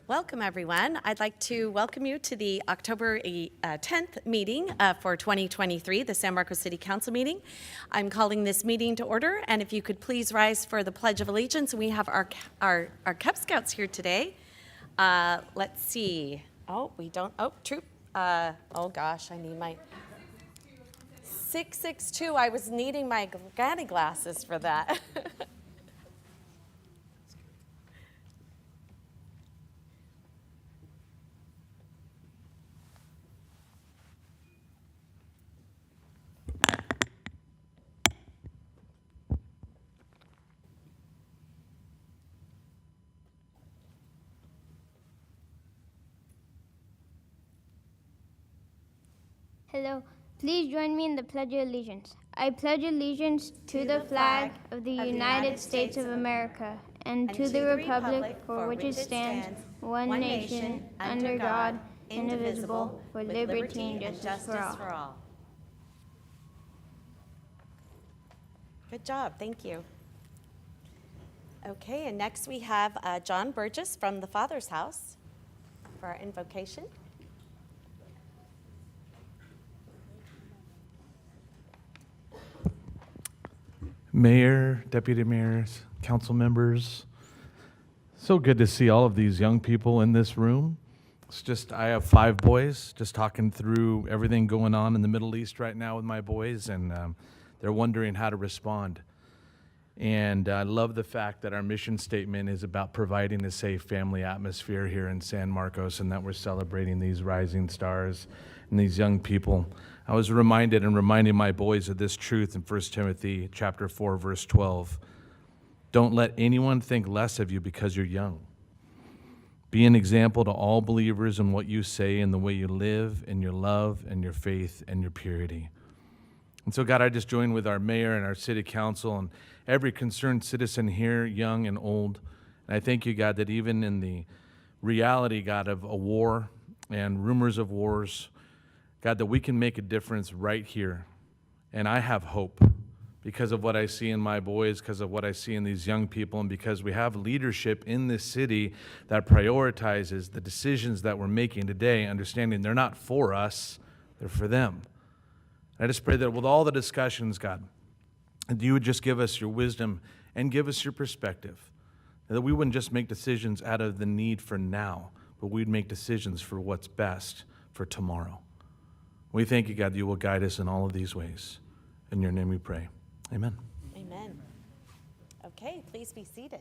Welcome, everyone. I'd like to welcome you to the October 10th meeting for 2023, the San Marcos City Council meeting. I'm calling this meeting to order, and if you could please rise for the Pledge of Allegiance. We have our Cub Scouts here today. Let's see. Oh, we don't. Oh, troop. Oh gosh, I need my 662. I was needing my granny glasses for that. Hello. Please join me in the Pledge of Allegiance. I pledge allegiance to the flag of the United States of America and to the republic for which it stands, one nation, under God, indivisible, with liberty and justice for all. Good job. Thank you. Okay, and next we have John Burgess from the Father's House for our invocation. Mayor, deputy mayors, council members, so good to see all of these young people in this room. I have 5 boys, just talking through everything going on in the Middle East right now with my boys, and they're wondering how to respond. And I love the fact that our mission statement is about providing a safe family atmosphere here in San Marcos, and that we're celebrating these rising stars and these young people. I was reminded and reminding my boys of this truth in 1 Timothy chapter 4, verse 12. Don't let anyone think less of you because you're young. Be an example to all believers in what you say and the way you live, in your love and your faith and your purity. And so, God, I just join with our mayor and our city council and every concerned citizen here, young and old. And I thank you, God, that even in the reality, God, of a war and rumors of wars, God, that we can make a difference right here. And I have hope because of what I see in my boys, because of what I see in these young people, and because we have leadership in this city that prioritizes the decisions that we're making today, understanding they're not for us, they're for them. I just pray that with all the discussions, God, that you would just give us your wisdom and give us your perspective, that we wouldn't just make decisions out of the need for now, but we'd make decisions for what's best for tomorrow. We thank you, God, that you will guide us in all of these ways. In your name we pray. Amen. Amen. Okay, please be seated.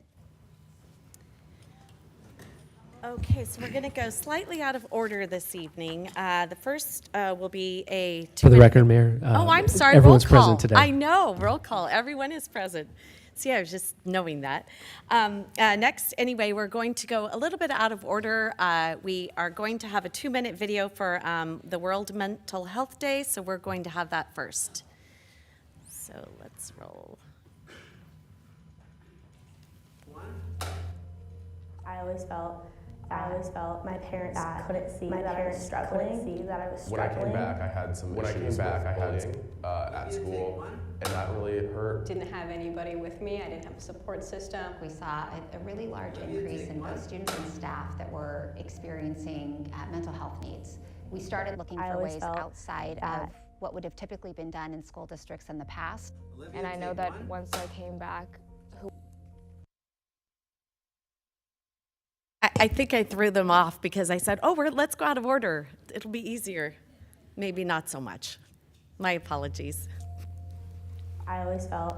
Okay, so we're going to go slightly out of order this evening. The first will be a 2-minute... For the record, Mayor. I'm sorry, everyone's roll call. present today. I know, roll call. Everyone is present. See, I was just knowing that. Next, anyway, we're going to go a little bit out of order. We are going to have a 2-minute video for the World Mental Health Day, so we're going to have that first. So let's roll. I always felt my parents couldn't see that I was struggling. When I came back, I had some issues with bullying at school, and that really hurt. Didn't have anybody with me. I didn't have a support system. We saw a really large increase in both students and staff that were experiencing mental health needs. We started looking for ways outside of what would have typically been done in school districts in the past. And I know that once I came back, I think I threw them off because I said, let's go out of order. It'll be easier. Maybe not so much. My apologies. I always felt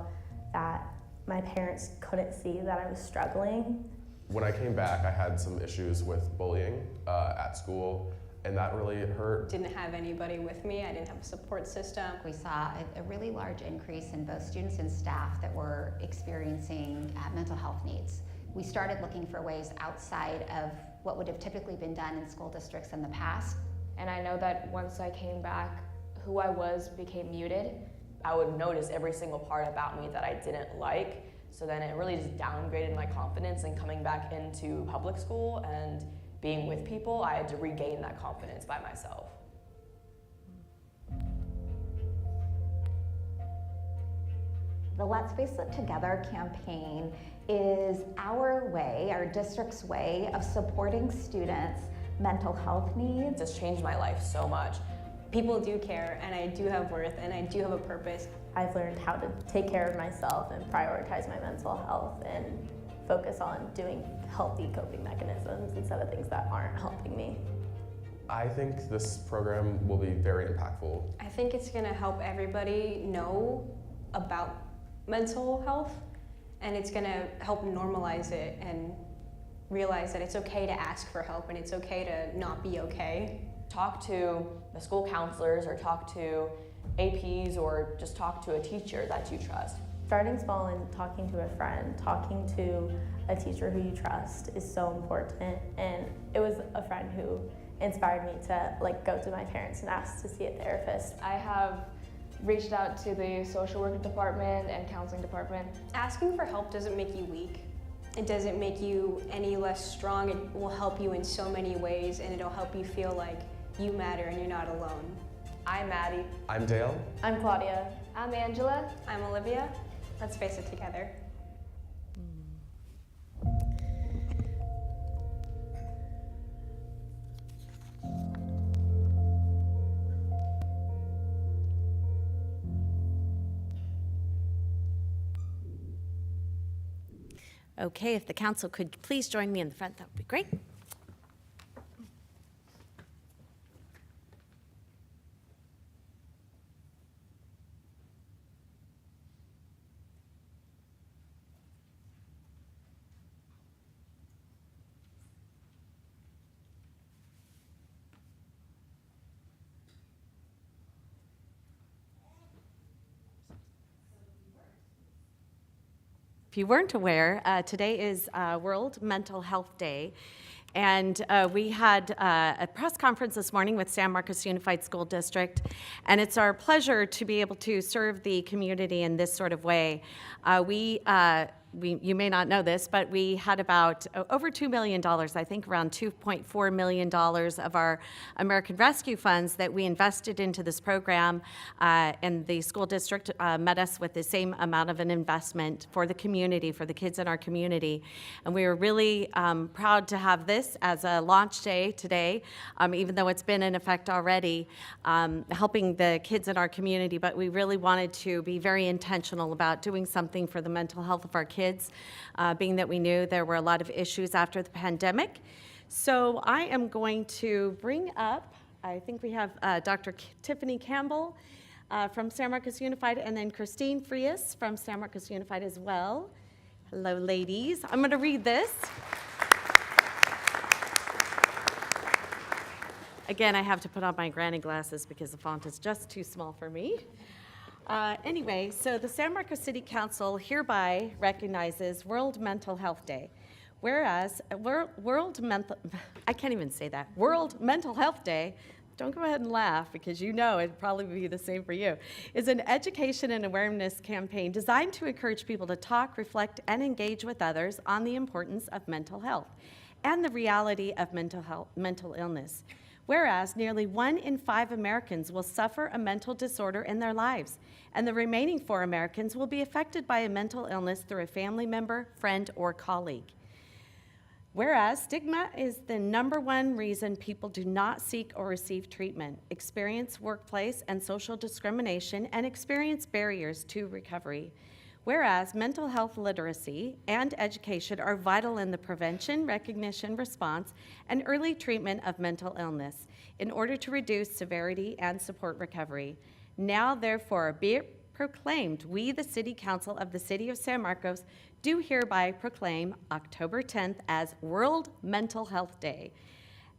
that my parents couldn't see that I was struggling. When I came back, I had some issues with bullying at school, and that really hurt. Didn't have anybody with me. I didn't have a support system. We saw a really large increase in both students and staff that were experiencing mental health needs. We started looking for ways outside of what would have typically been done in school districts in the past. and I know that once I came back, who I was became muted. I would notice every single part about me that I didn't like, so then it really just downgraded my confidence. And coming back into public school and being with people, I had to regain that confidence by myself. The Let's Face It Together campaign is our way, our district's way of supporting students' mental health needs. It's changed my life so much. People do care, and I do have worth, and I do have a purpose. I've learned how to take care of myself and prioritize my mental health and focus on doing healthy coping mechanisms instead of things that aren't helping me. I think this program will be very impactful. I think it's going to help everybody know about mental health, and it's going to help normalize it and realize that it's okay to ask for help and it's okay to not be okay. Talk to the school counselors or talk to APs or just talk to a teacher that you trust. Starting small and talking to a friend, talking to a teacher who you trust is so important. And it was a friend who inspired me to go to my parents and ask to see a therapist. I have reached out to the social work department and counseling department. Asking for help doesn't make you weak. It doesn't make you any less strong. It will help you in so many ways, and it'll help you feel like you matter and you're not alone. I'm Maddie. I'm Dale. I'm Claudia. I'm Angela. I'm Olivia. Let's face it together. Okay, if the council could please join me in the front, that would be great. If you weren't aware, today is World Mental Health Day, and we had a press conference this morning with San Marcos Unified School District, and it's our pleasure to be able to serve the community in this sort of way. You may not know this, but we had about over $2 million, I think around $2.4 million of our American Rescue funds that we invested into this program, and the school district met us with the same amount of an investment for the community, for the kids in our community. And we were really proud to have this as a launch day today, even though it's been in effect already, helping the kids in our community, but we really wanted to be very intentional about doing something for the mental health of our kids, being that we knew there were a lot of issues after the pandemic. So I am going to bring up, I think we have Dr. Tiffany Campbell from San Marcos Unified, and then Christine Frias from San Marcos Unified as well. Hello, ladies. I'm going to read this. Again, I have to put on my granny glasses because the font is just too small for me. Anyway, so the San Marcos City Council hereby recognizes World Mental Health Day. Whereas World Mental Health Day, don't go ahead and laugh because you know it'd probably be the same for you, is an education and awareness campaign designed to encourage people to talk, reflect, and engage with others on the importance of mental health and the reality of mental illness. Whereas nearly 1 in 5 Americans will suffer a mental disorder in their lives, and the remaining 4 Americans will be affected by a mental illness through a family member, friend, or colleague. Whereas stigma is the #1 reason people do not seek or receive treatment, experience workplace and social discrimination, and experience barriers to recovery. Whereas mental health literacy and education are vital in the prevention, recognition, response, and early treatment of mental illness in order to reduce severity and support recovery. Now, therefore, be it proclaimed, we, the City Council of the City of San Marcos, do hereby proclaim October 10th as World Mental Health Day,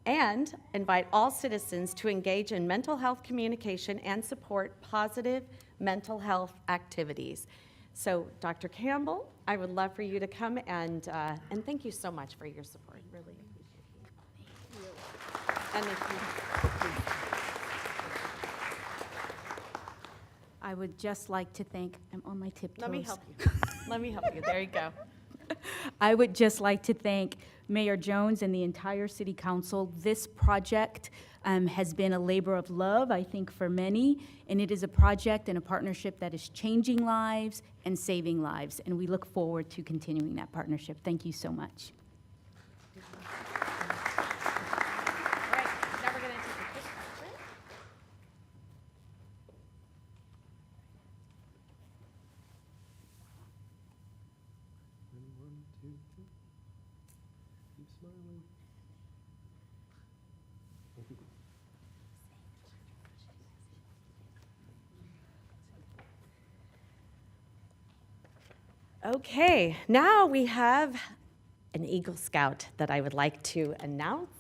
and invite all citizens to engage in mental health communication and support positive mental health activities. So, Dr. Campbell, I would love for you to come and thank you so much for your support. Really appreciate it. And if you, I would just like to thank, I'm on my tiptoes. let me help you. Let me help you. There you go. I would just like to thank Mayor Jones and the entire City Council. This project has been a labor of love, I think, for many, and it is a project and a partnership that is changing lives and saving lives, and we look forward to continuing that partnership. Thank you so much. All right, now we're going to take a quick question. One, two, three. Keep smiling. Okay, now we have an Eagle Scout that I would like to announce.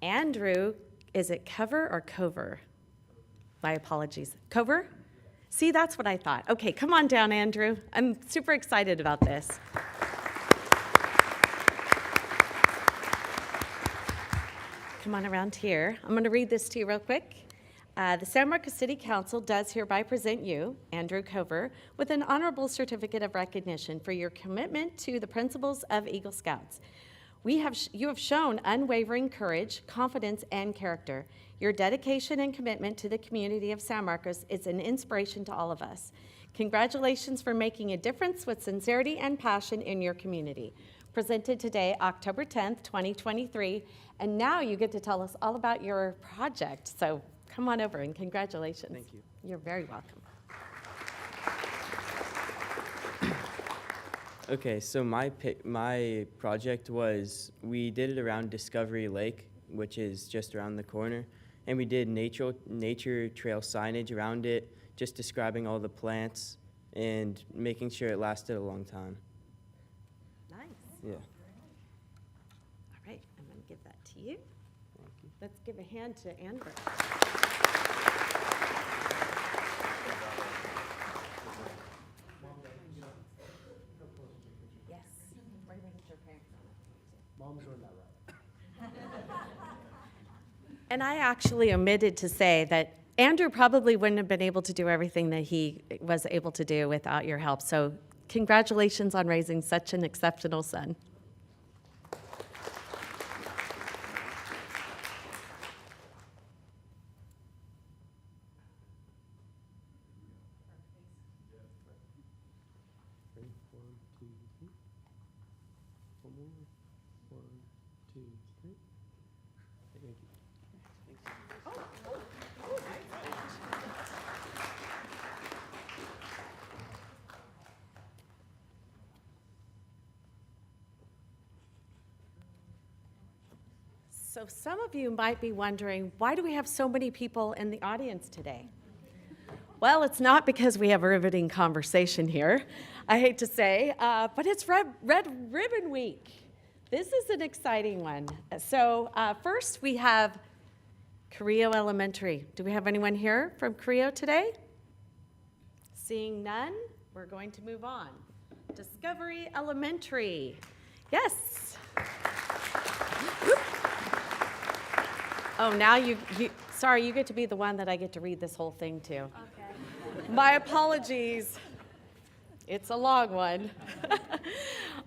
Andrew, is it Cover or Cover? My apologies. Cover? See, that's what I thought. Okay, come on down, Andrew. I'm super excited about this. Come on around here. I'm going to read this to you real quick. The San Marcos City Council does hereby present you, Andrew Cover, with an honorable certificate of recognition for your commitment to the principles of Eagle Scouts. You have shown unwavering courage, confidence, and character. Your dedication and commitment to the community of San Marcos is an inspiration to all of us. Congratulations for making a difference with sincerity and passion in your community. Presented today, October 10th, 2023. And now you get to tell us all about your project. So come on over and congratulations. Thank you. You're very welcome. Okay, so my project was, we did it around Discovery Lake, which is just around the corner, and we did nature trail signage around it, just describing all the plants and making sure it lasted a long time. Nice. Yeah. All right, I'm going to give that to you. Thank you. Let's give a hand to Andrew. Yes. Right with your parents on it. Mom's doing that right. And I actually omitted to say that Andrew probably wouldn't have been able to do everything that he was able to do without your help. So congratulations on raising such an exceptional son. Ready? 1, 2, 3. One more. 1, 2, 3. Thank you. So some of you might be wondering, why do we have so many people in the audience today? Well, it's not because we have a riveting conversation here, I hate to say, but it's Red Ribbon Week. This is an exciting one. So first we have Carrillo Elementary. Do we have anyone here from Carrillo today? Seeing none, we're going to move on. Discovery Elementary. Yes. Whoop. Oh, now sorry, you get to be the one that I get to read this whole thing to. Okay. My apologies. It's a long one.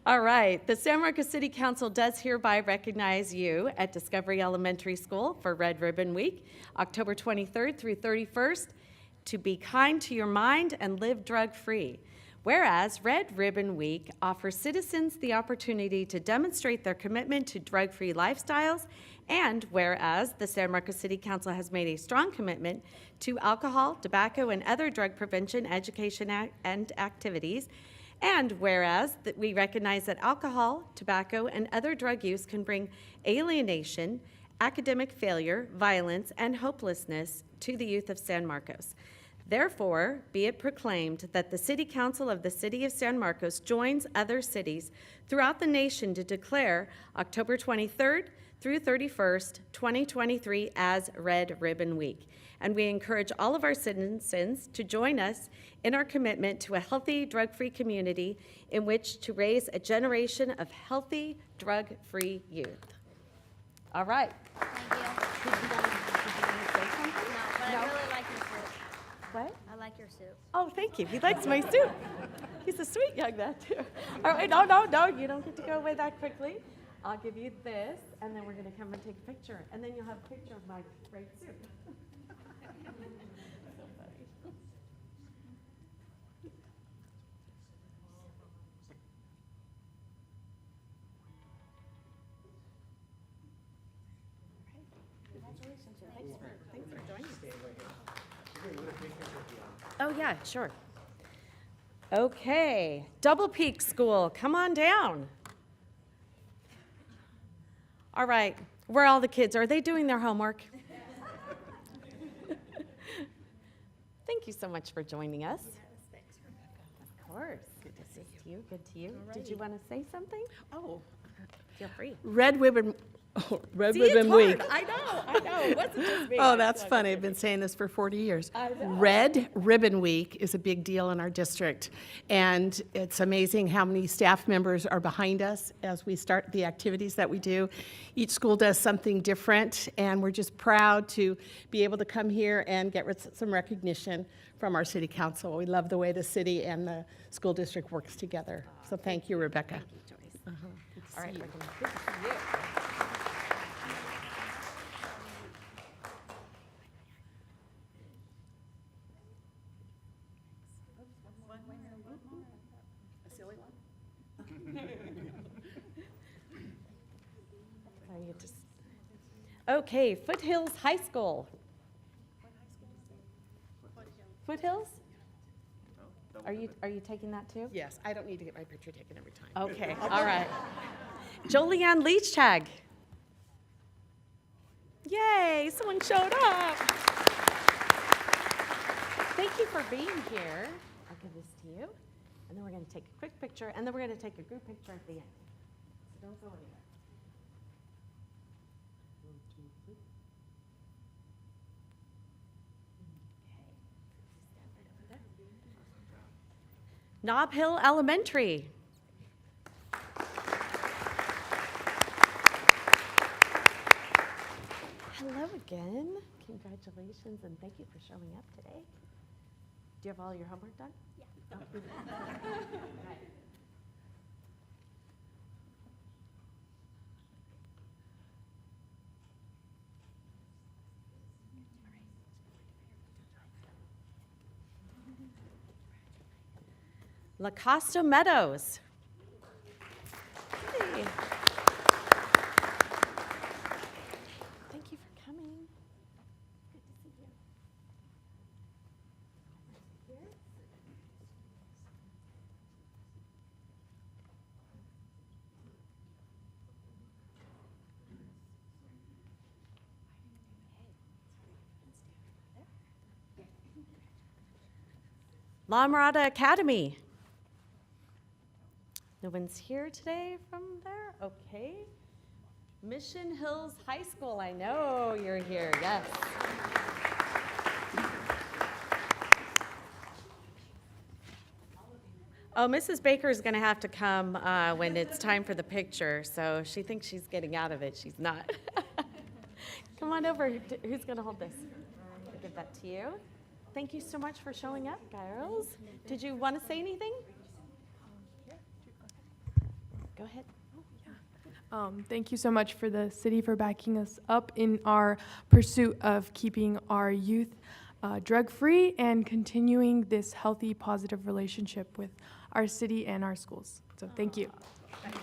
All right, the San Marcos City Council does hereby recognize you at Discovery Elementary School for Red Ribbon Week, October 23rd through 31st, to be kind to your mind and live drug-free. Whereas Red Ribbon Week offers citizens the opportunity to demonstrate their commitment to drug-free lifestyles, and whereas the San Marcos City Council has made a strong commitment to alcohol, tobacco, and other drug prevention, education, and activities, and whereas that we recognize that alcohol, tobacco, and other drug use can bring alienation, academic failure, violence, and hopelessness to the youth of San Marcos. Therefore, be it proclaimed that the City Council of the City of San Marcos joins other cities throughout the nation to declare October 23rd through 31st, 2023 as Red Ribbon Week. And we encourage all of our citizens to join us in our commitment to a healthy, drug-free community in which to raise a generation of healthy, drug-free youth. All right. Thank you. Did you want to say something? No, but I really like this work. What? I like your suit. Oh, thank you. He likes my suit. He's a sweet young man, too. All right, no, you don't get to go away that quickly. I'll give you this, and then we're going to come and take a picture. And then you'll have a picture of my great suit. So funny. Thanks for joining us. Oh, yeah, sure. Okay, Double Peak School, come on down. All right, where are all the kids? Are they doing their homework? Thank you so much for joining us. Of course, good to see you. Good to you. Did you want to say something? Oh, Feel free. Red Ribbon, Red See, it's Ribbon hard. Week. I know. It wasn't just me. Oh, that's funny. I've been saying this for 40 years. I know. Red Ribbon Week is a big deal in our district, and it's amazing how many staff members are behind us as we start the activities that we do. Each school does something different, and we're just proud to be able to come here and get some recognition from our city council. We love the way the city and the school district works together. So thank you, Rebecca. Thank you, Joyce. All right, we're going to good to see you. Okay, Foothills High School. Foothills? Are you taking that too? Yes, I don't need to get my picture taken every time. Okay, all right. Jolianne Leachtag. Yay, someone showed up. Thank you for being here. I'll give this to you. And then we're going to take a quick picture, and then we're going to take a group picture at the end. So don't go anywhere. Nob Hill Elementary. Hello again. Congratulations and thank you for showing up today. Do you have all your homework done? Yeah. Oh. Right. La Costa Meadows. Hey. Thank you for coming. Good to see you. La Mirada Academy. No one's here today from there? Okay. Mission Hills High School, I know you're here, yes. Oh, Mrs. Baker is going to have to come when it's time for the picture, so she thinks she's getting out of it. She's not. Come on over. Who's going to hold this? I'll give that to you. Thank you so much for showing up, girls. Did you want to say anything? Go ahead. Thank you so much for the city for backing us up in our pursuit of keeping our youth drug-free and continuing this healthy, positive relationship with our city and our schools. So thank you. Very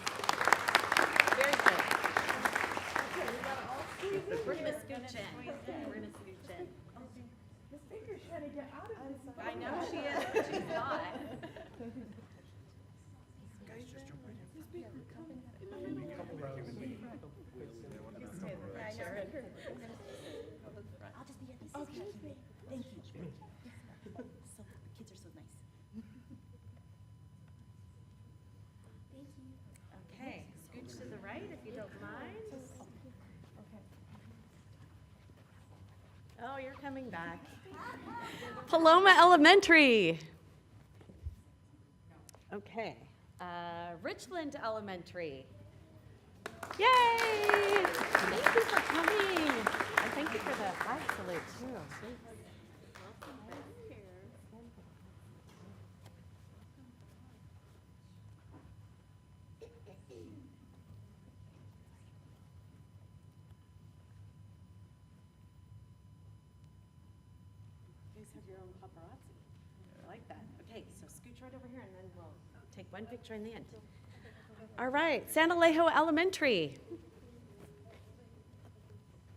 good. We're going to scooch in. We're going to scooch in. Miss Baker's trying to get out of this. I know she is, but she's not. Okay, scooch to the right if you don't mind. Oh, you're coming back. Paloma Elementary. Okay, Richland Elementary. Yay! Thank you for coming. And thank you for the flag salute, too. You guys have your own paparazzi. I like that. Okay, so scooch right over here and then we'll take one picture in the end. All right, San Alejo Elementary.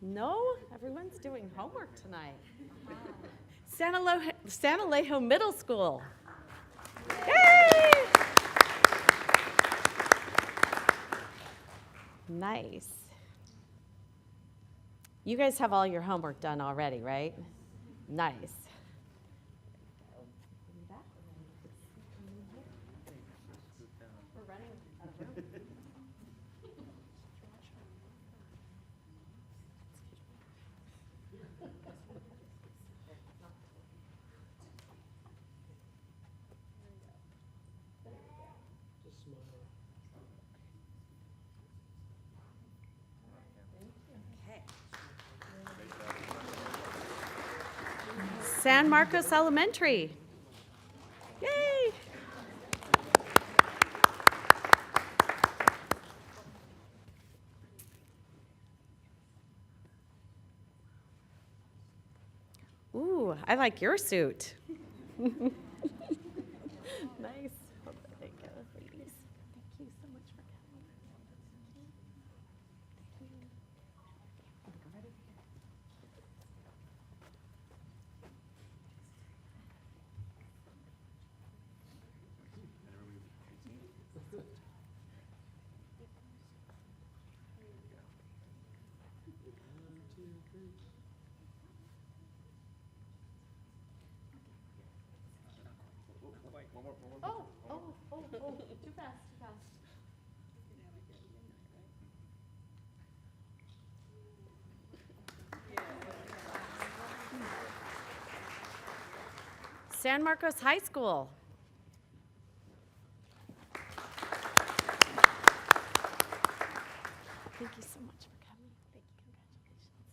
No, everyone's doing homework tonight. San Alejo Middle School. Yay! Nice. You guys have all your homework done already, right? Nice. We're running out of room. Just smile. Okay. San Marcos Elementary. Yay! Ooh, I like your suit. Nice. Hold on, there you go, ladies. Thank you so much for coming. Go right over here. Too fast, too fast. San Marcos High School. Thank you so much for coming. Thank you. Congratulations.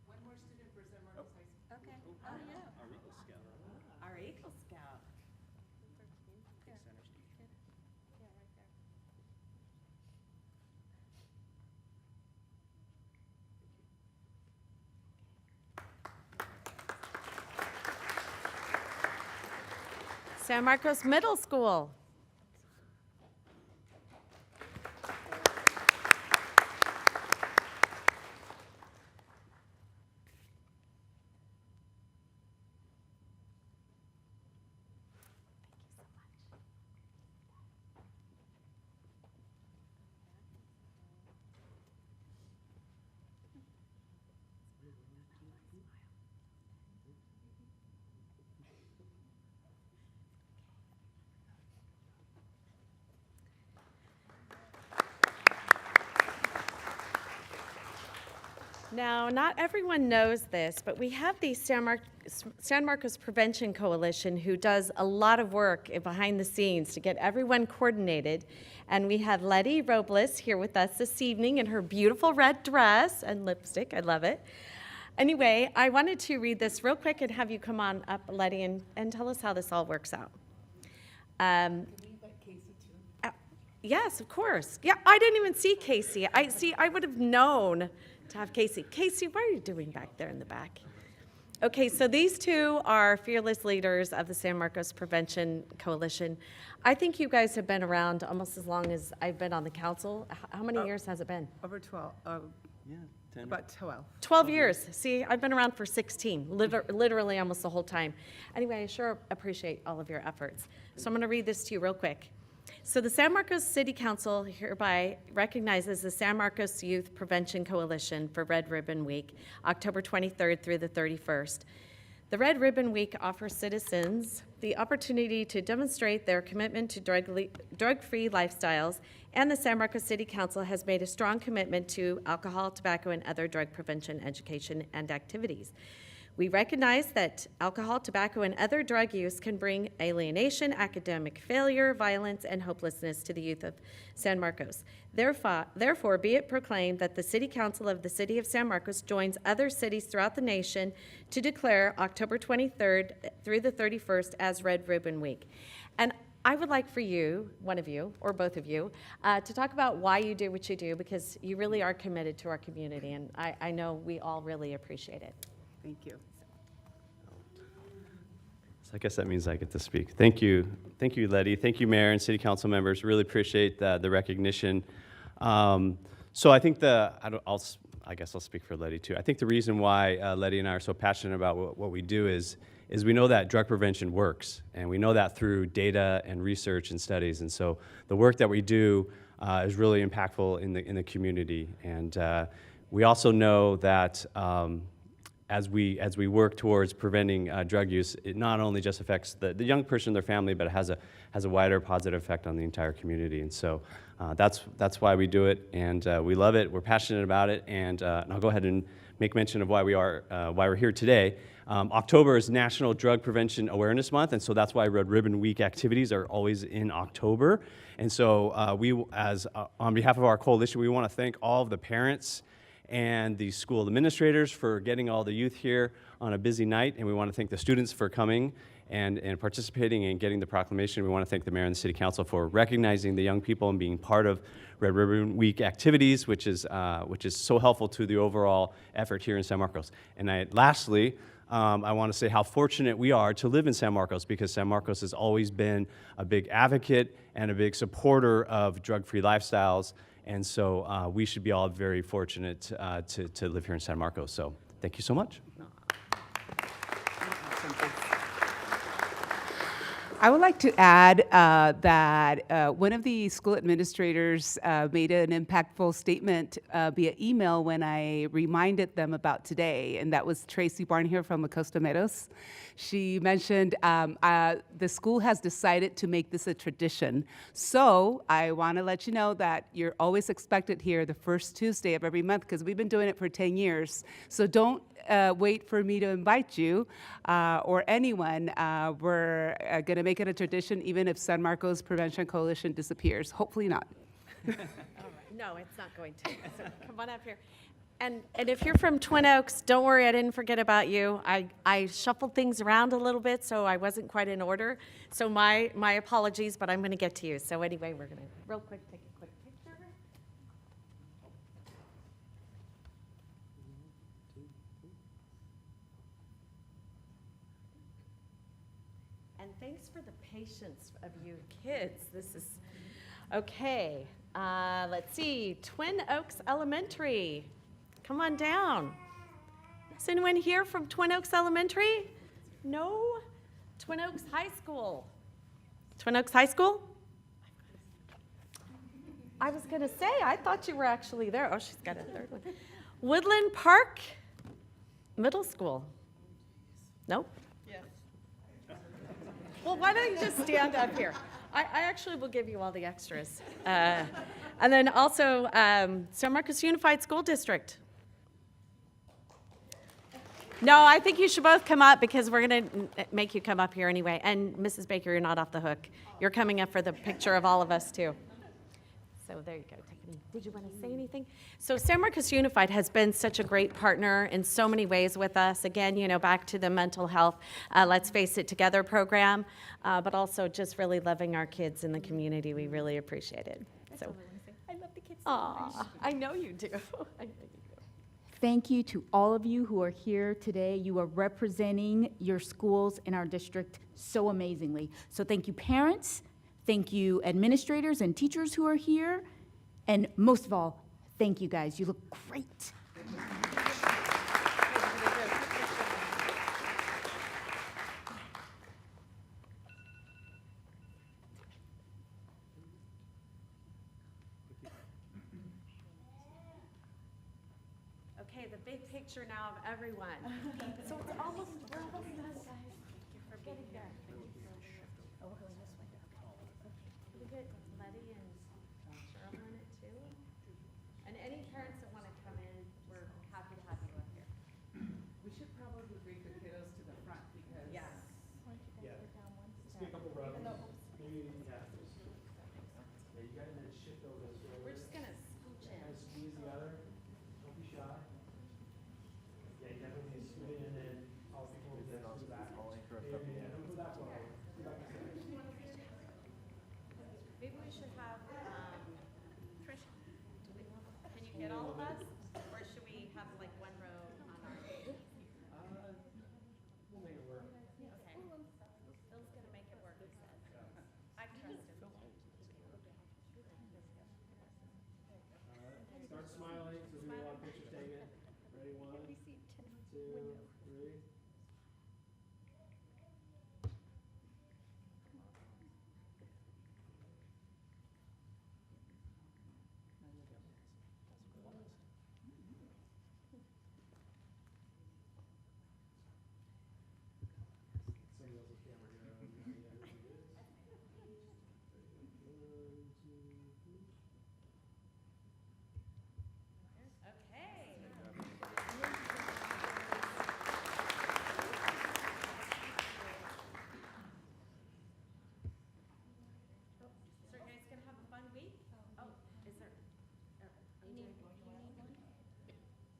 One more student for San Marcos High School. Okay. Oh, yeah. Our Eagle Scout. Our Eagle Scout. San Marcos Middle School. Now, not everyone knows this, but we have the San Marcos Prevention Coalition who does a lot of work behind the scenes to get everyone coordinated. And we have Letty Robles here with us this evening in her beautiful red dress and lipstick. I love it. Anyway, I wanted to read this real quick and have you come on up, Letty, and tell us how this all works out. Yes, of course. Yeah, I didn't even see Casey. I would have known to have Casey. Casey, what are you doing back there in the back? Okay, so these two are fearless leaders of the San Marcos Prevention Coalition. I think you guys have been around almost as long as I've been on the council. How many years has it been? Over 12, Yeah, 10. about 12. 12 years. See, I've been around for 16, literally almost the whole time. Anyway, I sure appreciate all of your efforts. So I'm going to read this to you real quick. So the San Marcos City Council hereby recognizes the San Marcos Youth Prevention Coalition for Red Ribbon Week, October 23rd through the 31st. The Red Ribbon Week offers citizens the opportunity to demonstrate their commitment to drug-free lifestyles, and the San Marcos City Council has made a strong commitment to alcohol, tobacco, and other drug prevention education and activities. We recognize that alcohol, tobacco, and other drug use can bring alienation, academic failure, violence, and hopelessness to the youth of San Marcos. Therefore, be it proclaimed that the City Council of the City of San Marcos joins other cities throughout the nation to declare October 23rd through the 31st as Red Ribbon Week. And I would like for you, one of you, or both of you, to talk about why you do what you do, because you really are committed to our community, and I know we all really appreciate it. Thank you. So I guess that means I get to speak. Thank you, Letty. Thank you, Mayor and City Council members. Really appreciate the recognition. So I think I guess I'll speak for Letty too. I think the reason why Letty and I are so passionate about what we do is we know that drug prevention works, and we know that through data and research and studies. And so the work that we do is really impactful in the community. And we also know that as we work towards preventing drug use, it not only just affects the young person and their family, but it has a wider positive effect on the entire community. And so that's why we do it, and we love it. We're passionate about it, and I'll go ahead and make mention of why we're here today. October is National Drug Prevention Awareness Month, and so that's why Red Ribbon Week activities are always in October. And so on behalf of our coalition, we want to thank all of the parents and the school administrators for getting all the youth here on a busy night, and we want to thank the students for coming and participating and getting the proclamation. We want to thank the mayor and the city council for recognizing the young people and being part of Red Ribbon Week activities, which is so helpful to the overall effort here in San Marcos. And lastly, I want to say how fortunate we are to live in San Marcos, because San Marcos has always been a big advocate and a big supporter of drug-free lifestyles. And so we should be all very fortunate to live here in San Marcos. So thank you so much. I would like to add that one of the school administrators made an impactful statement via email when I reminded them about today, and that was Tracy Barnhill from La Costa Meadows. She mentioned the school has decided to make this a tradition. So I want to let you know that you're always expected here the first Tuesday of every month, because we've been doing it for 10 years. So don't wait for me to invite you or anyone. We're going to make it a tradition, even if San Marcos Prevention Coalition disappears. Hopefully not. All right. No, it's not going to. So come on up here. And if you're from Twin Oaks, don't worry, I didn't forget about you. I shuffled things around a little bit, so I wasn't quite in order. So my apologies, but I'm going to get to you. So anyway, we're going to real quick take a quick picture. And thanks for the patience of you kids. This is okay. Let's see, Twin Oaks Elementary. Come on down. Is anyone here from Twin Oaks Elementary? No? Twin Oaks High School. Twin Oaks High School? I was going to say, I thought you were actually there. Oh, she's got a third one. Woodland Park Middle School. Nope. Yes. Well, why don't you just stand up here? I actually will give you all the extras. And then also San Marcos Unified School District. No, I think you should both come up, because we're going to make you come up here anyway. And Mrs. Baker, you're not off the hook. You're coming up for the picture of all of us, too. So there you go. Did you want to say anything? So San Marcos Unified has been such a great partner in so many ways with us. Again, back to the mental health Let's Face It Together program, but also just really loving our kids in the community. We really appreciate it. So I love the kids. Aw, I know you do. I know you do. Thank you to all of you who are here today. You are representing your schools in our district so amazingly. So thank you, parents. Thank you, administrators and teachers who are here. And most of all, thank you guys. You look great. Okay, the big picture now of everyone. So it's almost, we're almost done, guys. Thank you for getting there. Oh, we're going this way. Okay. Can we get Letty and Cheryl on it too? And any parents that want to come in, we're happy to have you up here. We should probably greet the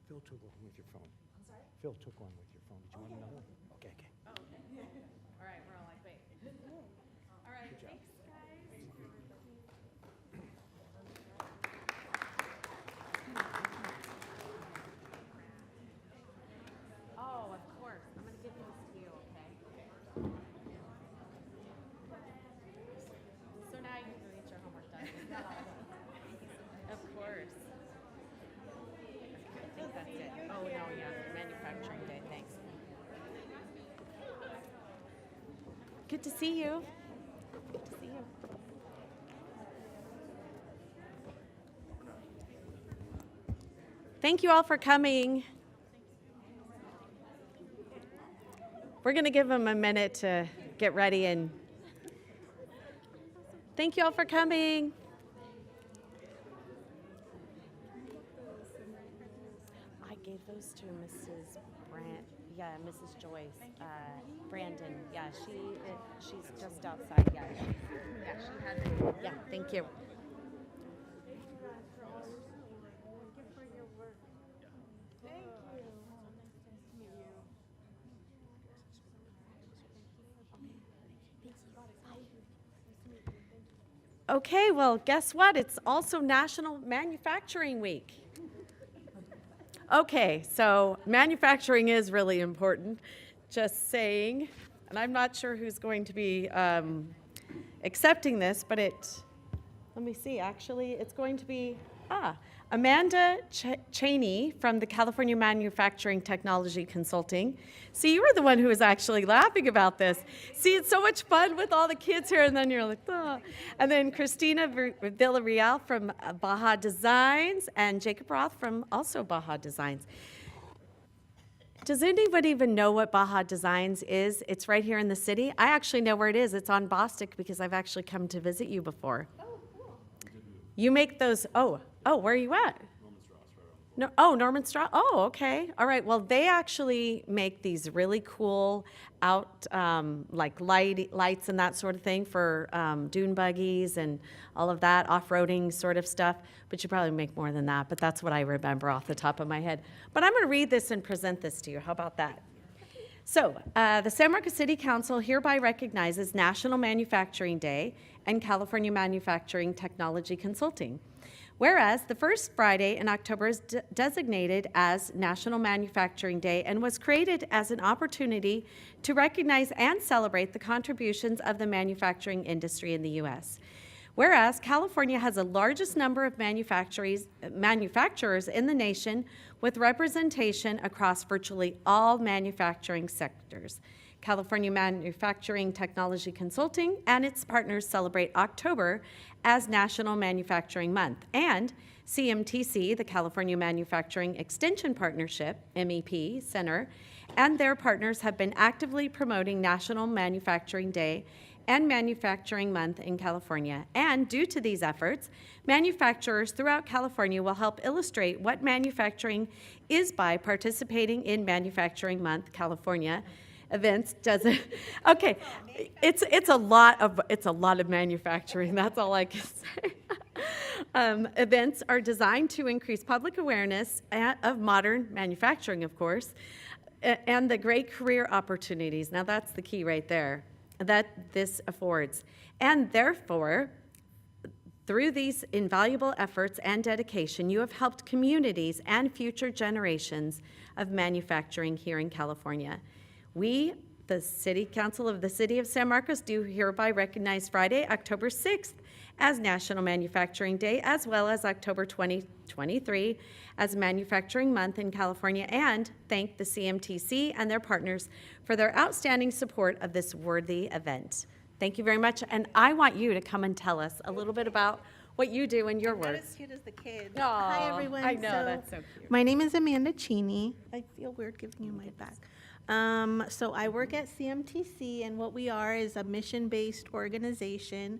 Phil took one with your phone. I'm sorry? Phil took one with your phone. Did you want another one? Okay, okay. Oh, all right, we're all like, wait. All right, thanks, guys. Oh, of course. I'm going to give this to you, okay? So now you can go get your homework done. Of course. I think that's it. Oh, no, yeah, manufacturing day, thanks. Good to see you. Good to see you. Thank you all for coming. We're going to give them a minute to get ready, and thank you all for coming. I gave those to Mrs. Brandt. Yeah, Mrs. Joyce. Brandon. Yeah, she's just outside. Yeah, she has it. Yeah, thank you. Okay, well, guess what? It's also National Manufacturing Week. Okay, so manufacturing is really important, just saying. And I'm not sure who's going to be accepting this, but let me see, actually, it's going to be, Amanda Cheney from the California Manufacturing Technology Consulting. See, you were the one who was actually laughing about this. See, it's so much fun with all the kids here, and then you're like, ah. And then Christina Villarreal from Baja Designs, and Jacob Roth from also Baja Designs. Does anybody even know what Baja Designs is? It's right here in the city. I actually know where it is. It's on Bostic because I've actually come to visit you before. Oh, cool. You make those, where are you at? Norman Strauss. Oh, okay. All right. Well, they actually make these really cool out, like lights and that sort of thing for dune buggies and all of that, off-roading sort of stuff. But you probably make more than that. But that's what I remember off the top of my head. But I'm going to read this and present this to you. How about that? So, the San Marcos City Council hereby recognizes National Manufacturing Day and California Manufacturing Technology Consulting. Whereas the first Friday in October is designated as National Manufacturing Day and was created as an opportunity to recognize and celebrate the contributions of the manufacturing industry in the U.S. Whereas California has the largest number of manufacturers in the nation with representation across virtually all manufacturing sectors. California Manufacturing Technology Consulting and its partners celebrate October as National Manufacturing Month, and CMTC, the California Manufacturing Extension Partnership, MEP Center, and their partners have been actively promoting National Manufacturing Day and Manufacturing Month in California. And due to these efforts, manufacturers throughout California will help illustrate what manufacturing is by participating in Manufacturing Month California events. Okay, it's a lot of manufacturing. That's all I can say. Events are designed to increase public awareness of modern manufacturing, of course, and the great career opportunities. Now that's the key right there that this affords. And therefore, through these invaluable efforts and dedication, you have helped communities and future generations of manufacturing here in California. We, the City Council of the City of San Marcos, do hereby recognize Friday, October 6th as National Manufacturing Day, as well as October 2023 as Manufacturing Month in California, and thank the CMTC and their partners for their outstanding support of this worthy event. Thank you very much, and I want you to come and tell us a little bit about what you do in your words. Not as cute as the kids. Aww, Hi, everyone. I know, that's so cute. My name is Amanda Cheney. I feel weird giving you my back. So I work at CMTC, and what we are is a mission-based organization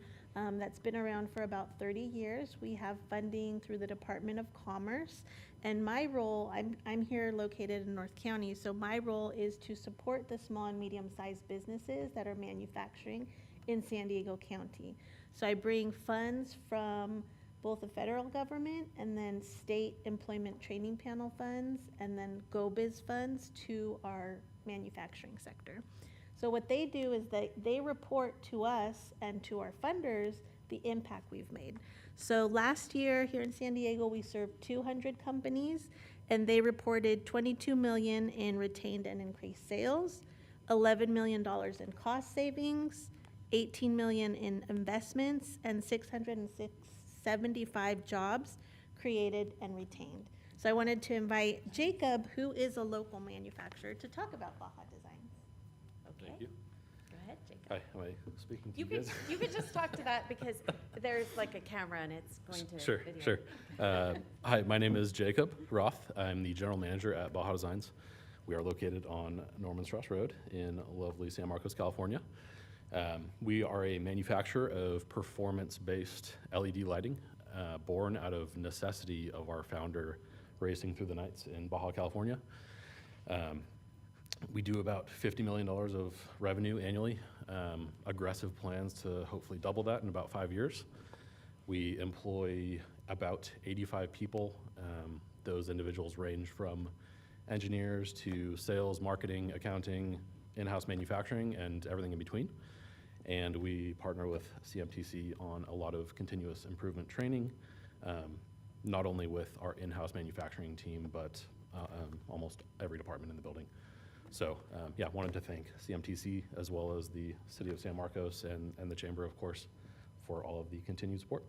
that's been around for about 30 years. We have funding through the Department of Commerce, and my role, I'm here located in North County, so my role is to support the small and medium-sized businesses that are manufacturing in San Diego County. So I bring funds from both the federal government and then state employment training panel funds and then GoBiz funds to our manufacturing sector. So what they do is they report to us and to our funders the impact we've made. So last year here in San Diego, we served 200 companies, and they reported $22 million in retained and increased sales, $11 million in cost savings, $18 million in investments, and 675 jobs created and retained. So I wanted to invite Jacob, who is a local manufacturer, to talk about Baja Designs. Okay. Thank you. Go ahead, Jacob. Hi, am I speaking to you You guys? could just talk to that because there's like a camera and it's going to Sure, video. sure. Hi, my name is Jacob Roth. I'm the general manager at Baja Designs. We are located on Norman Strauss Road in lovely San Marcos, California. We are a manufacturer of performance-based LED lighting, born out of necessity of our founder racing through the nights in Baja, California. We do about $50 million of revenue annually, aggressive plans to hopefully double that in about 5 years. We employ about 85 people. Those individuals range from engineers to sales, marketing, accounting, in-house manufacturing, and everything in between. And we partner with CMTC on a lot of continuous improvement training, not only with our in-house manufacturing team, but almost every department in the building. So yeah, wanted to thank CMTC as well as the City of San Marcos and the Chamber, of course, for all of the continued support.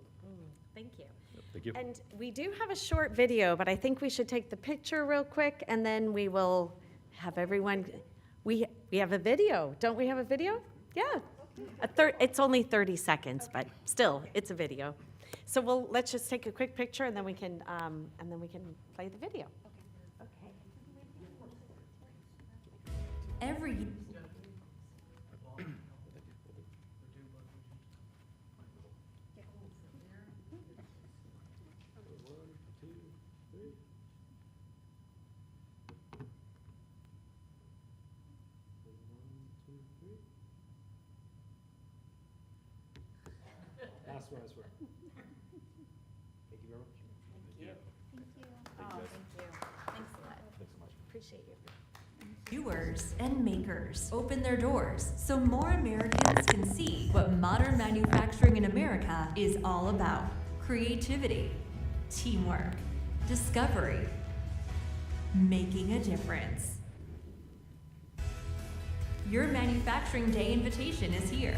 Thank you. Yep, thank you. And we do have a short video, but I think we should take the picture real quick and then we will have everyone, we have a video. Don't we have a video? Yeah. It's only 30 seconds, but still, it's a video. So let's just take a quick picture and then we can play the video. Okay. Every Last one, I swear. Thank you very much. Thank you. Oh, thank you. Thanks a lot. Thanks so much. Appreciate you. doers and makers open their doors so more Americans can see what modern manufacturing in America is all about. Creativity, teamwork, discovery, making a difference. Your Manufacturing Day invitation is here.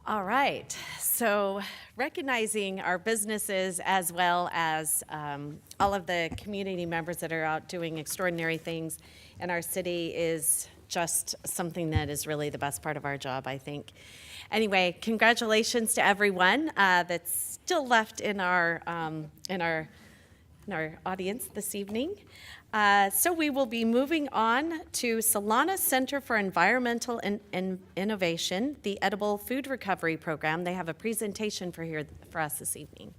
All right, so recognizing our businesses as well as all of the community members that are out doing extraordinary things in our city is just something that is really the best part of our job, I think. Anyway, congratulations to everyone that's still left in our audience this evening. So we will be moving on to Solana Center for Environmental Innovation, the Edible Food Recovery Program. They have a presentation for us this evening.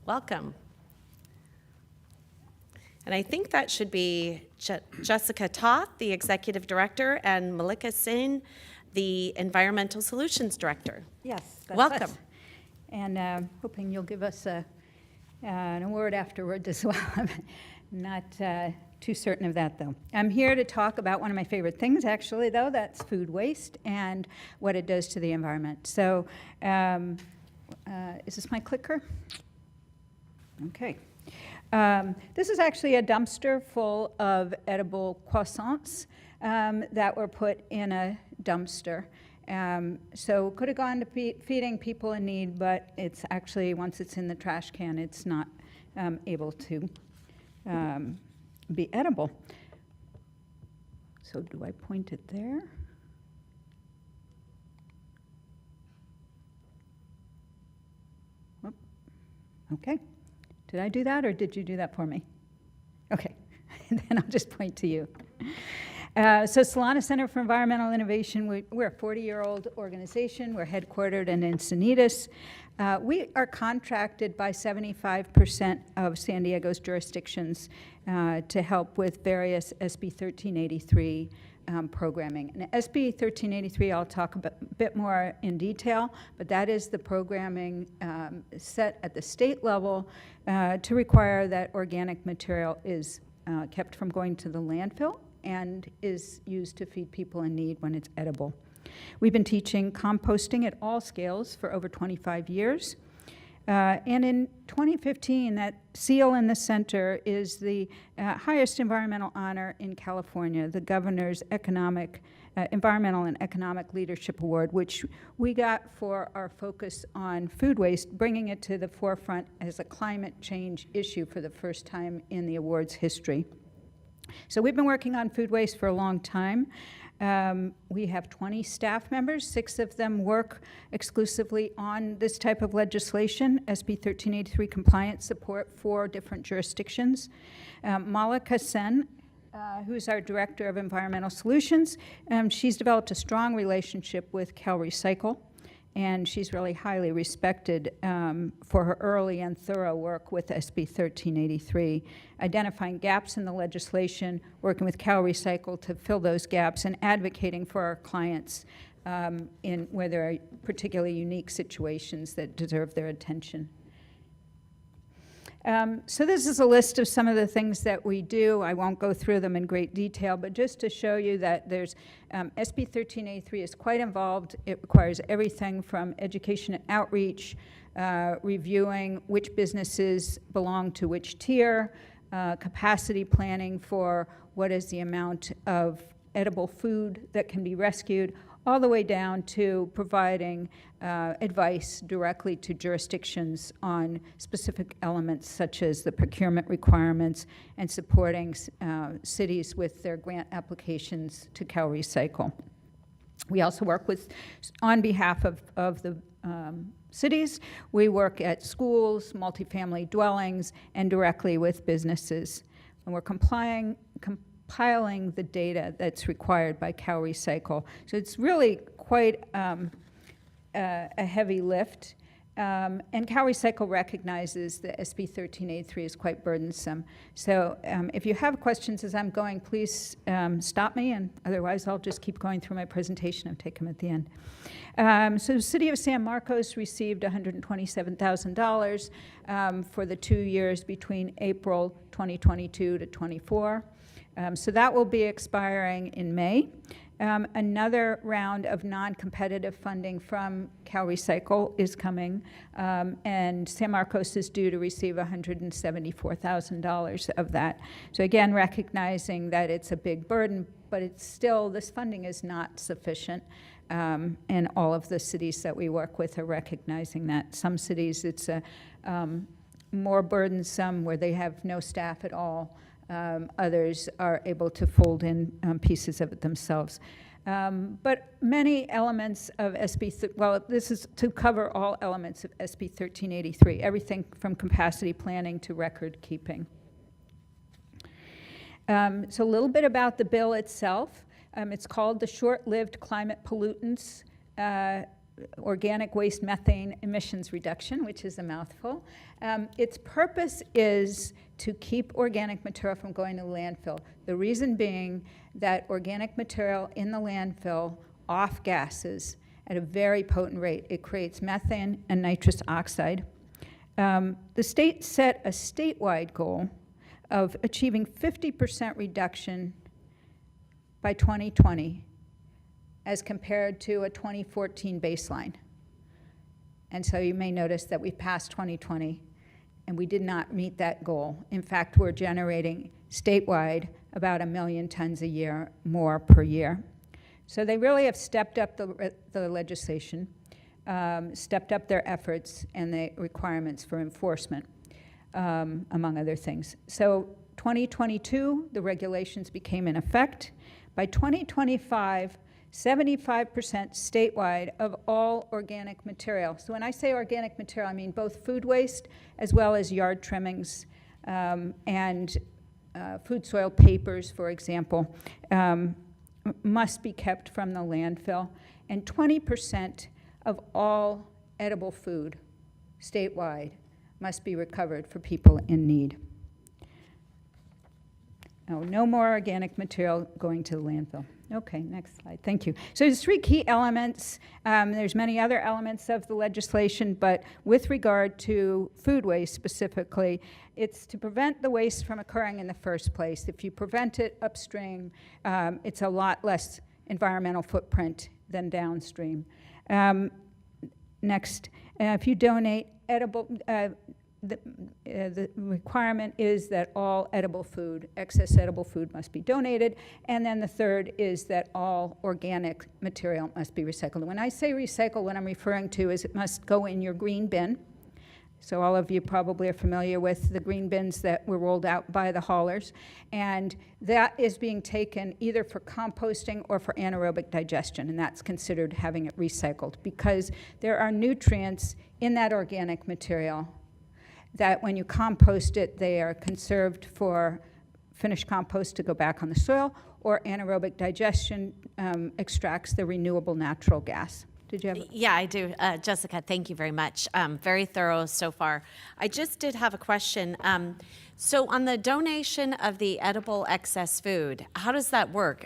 Welcome. And I think that should be Jessica Toth, the Executive Director, and Malika Singh, the Environmental Solutions Director. Yes. That's Welcome. us. And hoping you'll give us an award afterwards as well. I'm not too certain of that, though. I'm here to talk about one of my favorite things, actually, though. That's food waste and what it does to the environment. So is this my clicker? Okay. This is actually a dumpster full of edible croissants that were put in a dumpster. So could have gone to feeding people in need, but it's actually, once it's in the trash can, it's not able to be edible. So do I point it there? Oh, okay. Did I do that or did you do that for me? Okay. and then I'll just point to you. So Solana Center for Environmental Innovation, we're a 40-year-old organization. We're headquartered in Encinitas. We are contracted by 75% of San Diego's jurisdictions to help with various SB 1383 programming. And SB 1383, I'll talk a bit more in detail, but that is the programming set at the state level to require that organic material is kept from going to the landfill and is used to feed people in need when it's edible. We've been teaching composting at all scales for over 25 years. And in 2015, that seal in the center is the highest environmental honor in California, the governor's Environmental and Economic Leadership Award, which we got for our focus on food waste, bringing it to the forefront as a climate change issue for the first time in the award's history. So we've been working on food waste for a long time. We have 20 staff members. 6 of them work exclusively on this type of legislation, SB 1383 compliance support for different jurisdictions. Malika Sen, who's our Director of Environmental Solutions, she's developed a strong relationship with CalRecycle, and she's really highly respected for her early and thorough work with SB 1383, identifying gaps in the legislation, working with CalRecycle to fill those gaps, and advocating for our clients where there are particularly unique situations that deserve their attention. So this is a list of some of the things that we do. I won't go through them in great detail, but just to show you that there's SB 1383 is quite involved. It requires everything from education and outreach, reviewing which businesses belong to which tier, capacity planning for what is the amount of edible food that can be rescued, all the way down to providing advice directly to jurisdictions on specific elements such as the procurement requirements and supporting cities with their grant applications to CalRecycle. We also work on behalf of the cities. We work at schools, multifamily dwellings, and directly with businesses. And we're compiling the data that's required by CalRecycle. So it's really quite a heavy lift. And CalRecycle recognizes that SB 1383 is quite burdensome. So if you have questions as I'm going, please stop me, and otherwise I'll just keep going through my presentation and take them at the end. So the City of San Marcos received $127,000 for the 2 years between April 2022 to 24. So that will be expiring in May. Another round of non-competitive funding from CalRecycle is coming, and San Marcos is due to receive $174,000 of that. So again, recognizing that it's a big burden, but it's still, this funding is not sufficient, and all of the cities that we work with are recognizing that. Some cities it's more burdensome where they have no staff at all. Others are able to fold in pieces of it themselves. But many elements of well, this is to cover all elements of SB 1383, everything from capacity planning to record keeping. So a little bit about the bill itself. It's called the Short-Lived Climate Pollutants Organic Waste Methane Emissions Reduction, which is a mouthful. Its purpose is to keep organic material from going to the landfill. The reason being that organic material in the landfill off gases at a very potent rate. It creates methane and nitrous oxide. The state set a statewide goal of achieving 50% reduction by 2020 as compared to a 2014 baseline. And so you may notice that we passed 2020 and we did not meet that goal. In fact, we're generating statewide about 1 million tons a year more per year. So they really have stepped up the legislation, stepped up their efforts and the requirements for enforcement, among other things. So 2022, the regulations became in effect. By 2025, 75% statewide of all organic material. So when I say organic material, I mean both food waste as well as yard trimmings and food soil papers, for example, must be kept from the landfill. And 20% of all edible food statewide must be recovered for people in need. No more organic material going to the landfill. Okay, next slide. Thank you. So there's 3 key elements. There's many other elements of the legislation, but with regard to food waste specifically, it's to prevent the waste from occurring in the first place. If you prevent it upstream, it's a lot less environmental footprint than downstream. Next, if you donate edible, the requirement is that all edible food, excess edible food must be donated. And then the third is that all organic material must be recycled. When I say recycle, what I'm referring to is it must go in your green bin. So all of you probably are familiar with the green bins that were rolled out by the haulers. And that is being taken either for composting or for anaerobic digestion, and that's considered having it recycled because there are nutrients in that organic material that when you compost it, they are conserved for finished compost to go back on the soil, or anaerobic digestion extracts the renewable natural gas. Did you have Yeah, I do. Jessica, thank you very much. Very thorough so far. I just did have a question. So on the donation of the edible excess food, how does that work?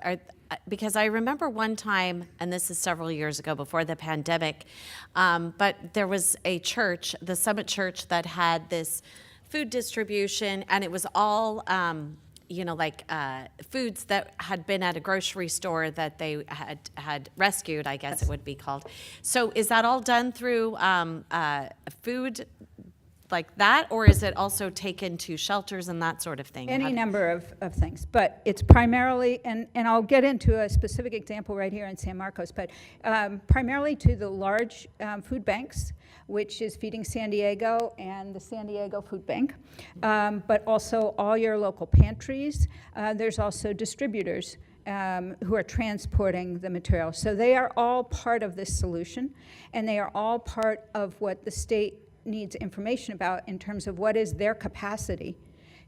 Because I remember one time, and this is several years ago before the pandemic, but there was a church, the Summit Church, that had this food distribution, and it was all, foods that had been at a grocery store that they had rescued, I guess it would be called. So is that all done through food like that, or is it also taken to shelters and that sort of thing? Any number of things, but it's primarily, and I'll get into a specific example right here in San Marcos, but primarily to the large food banks, which is Feeding San Diego and the San Diego Food Bank, but also all your local pantries. There's also distributors who are transporting the material. So they are all part of this solution, and they are all part of what the state needs information about in terms of what is their capacity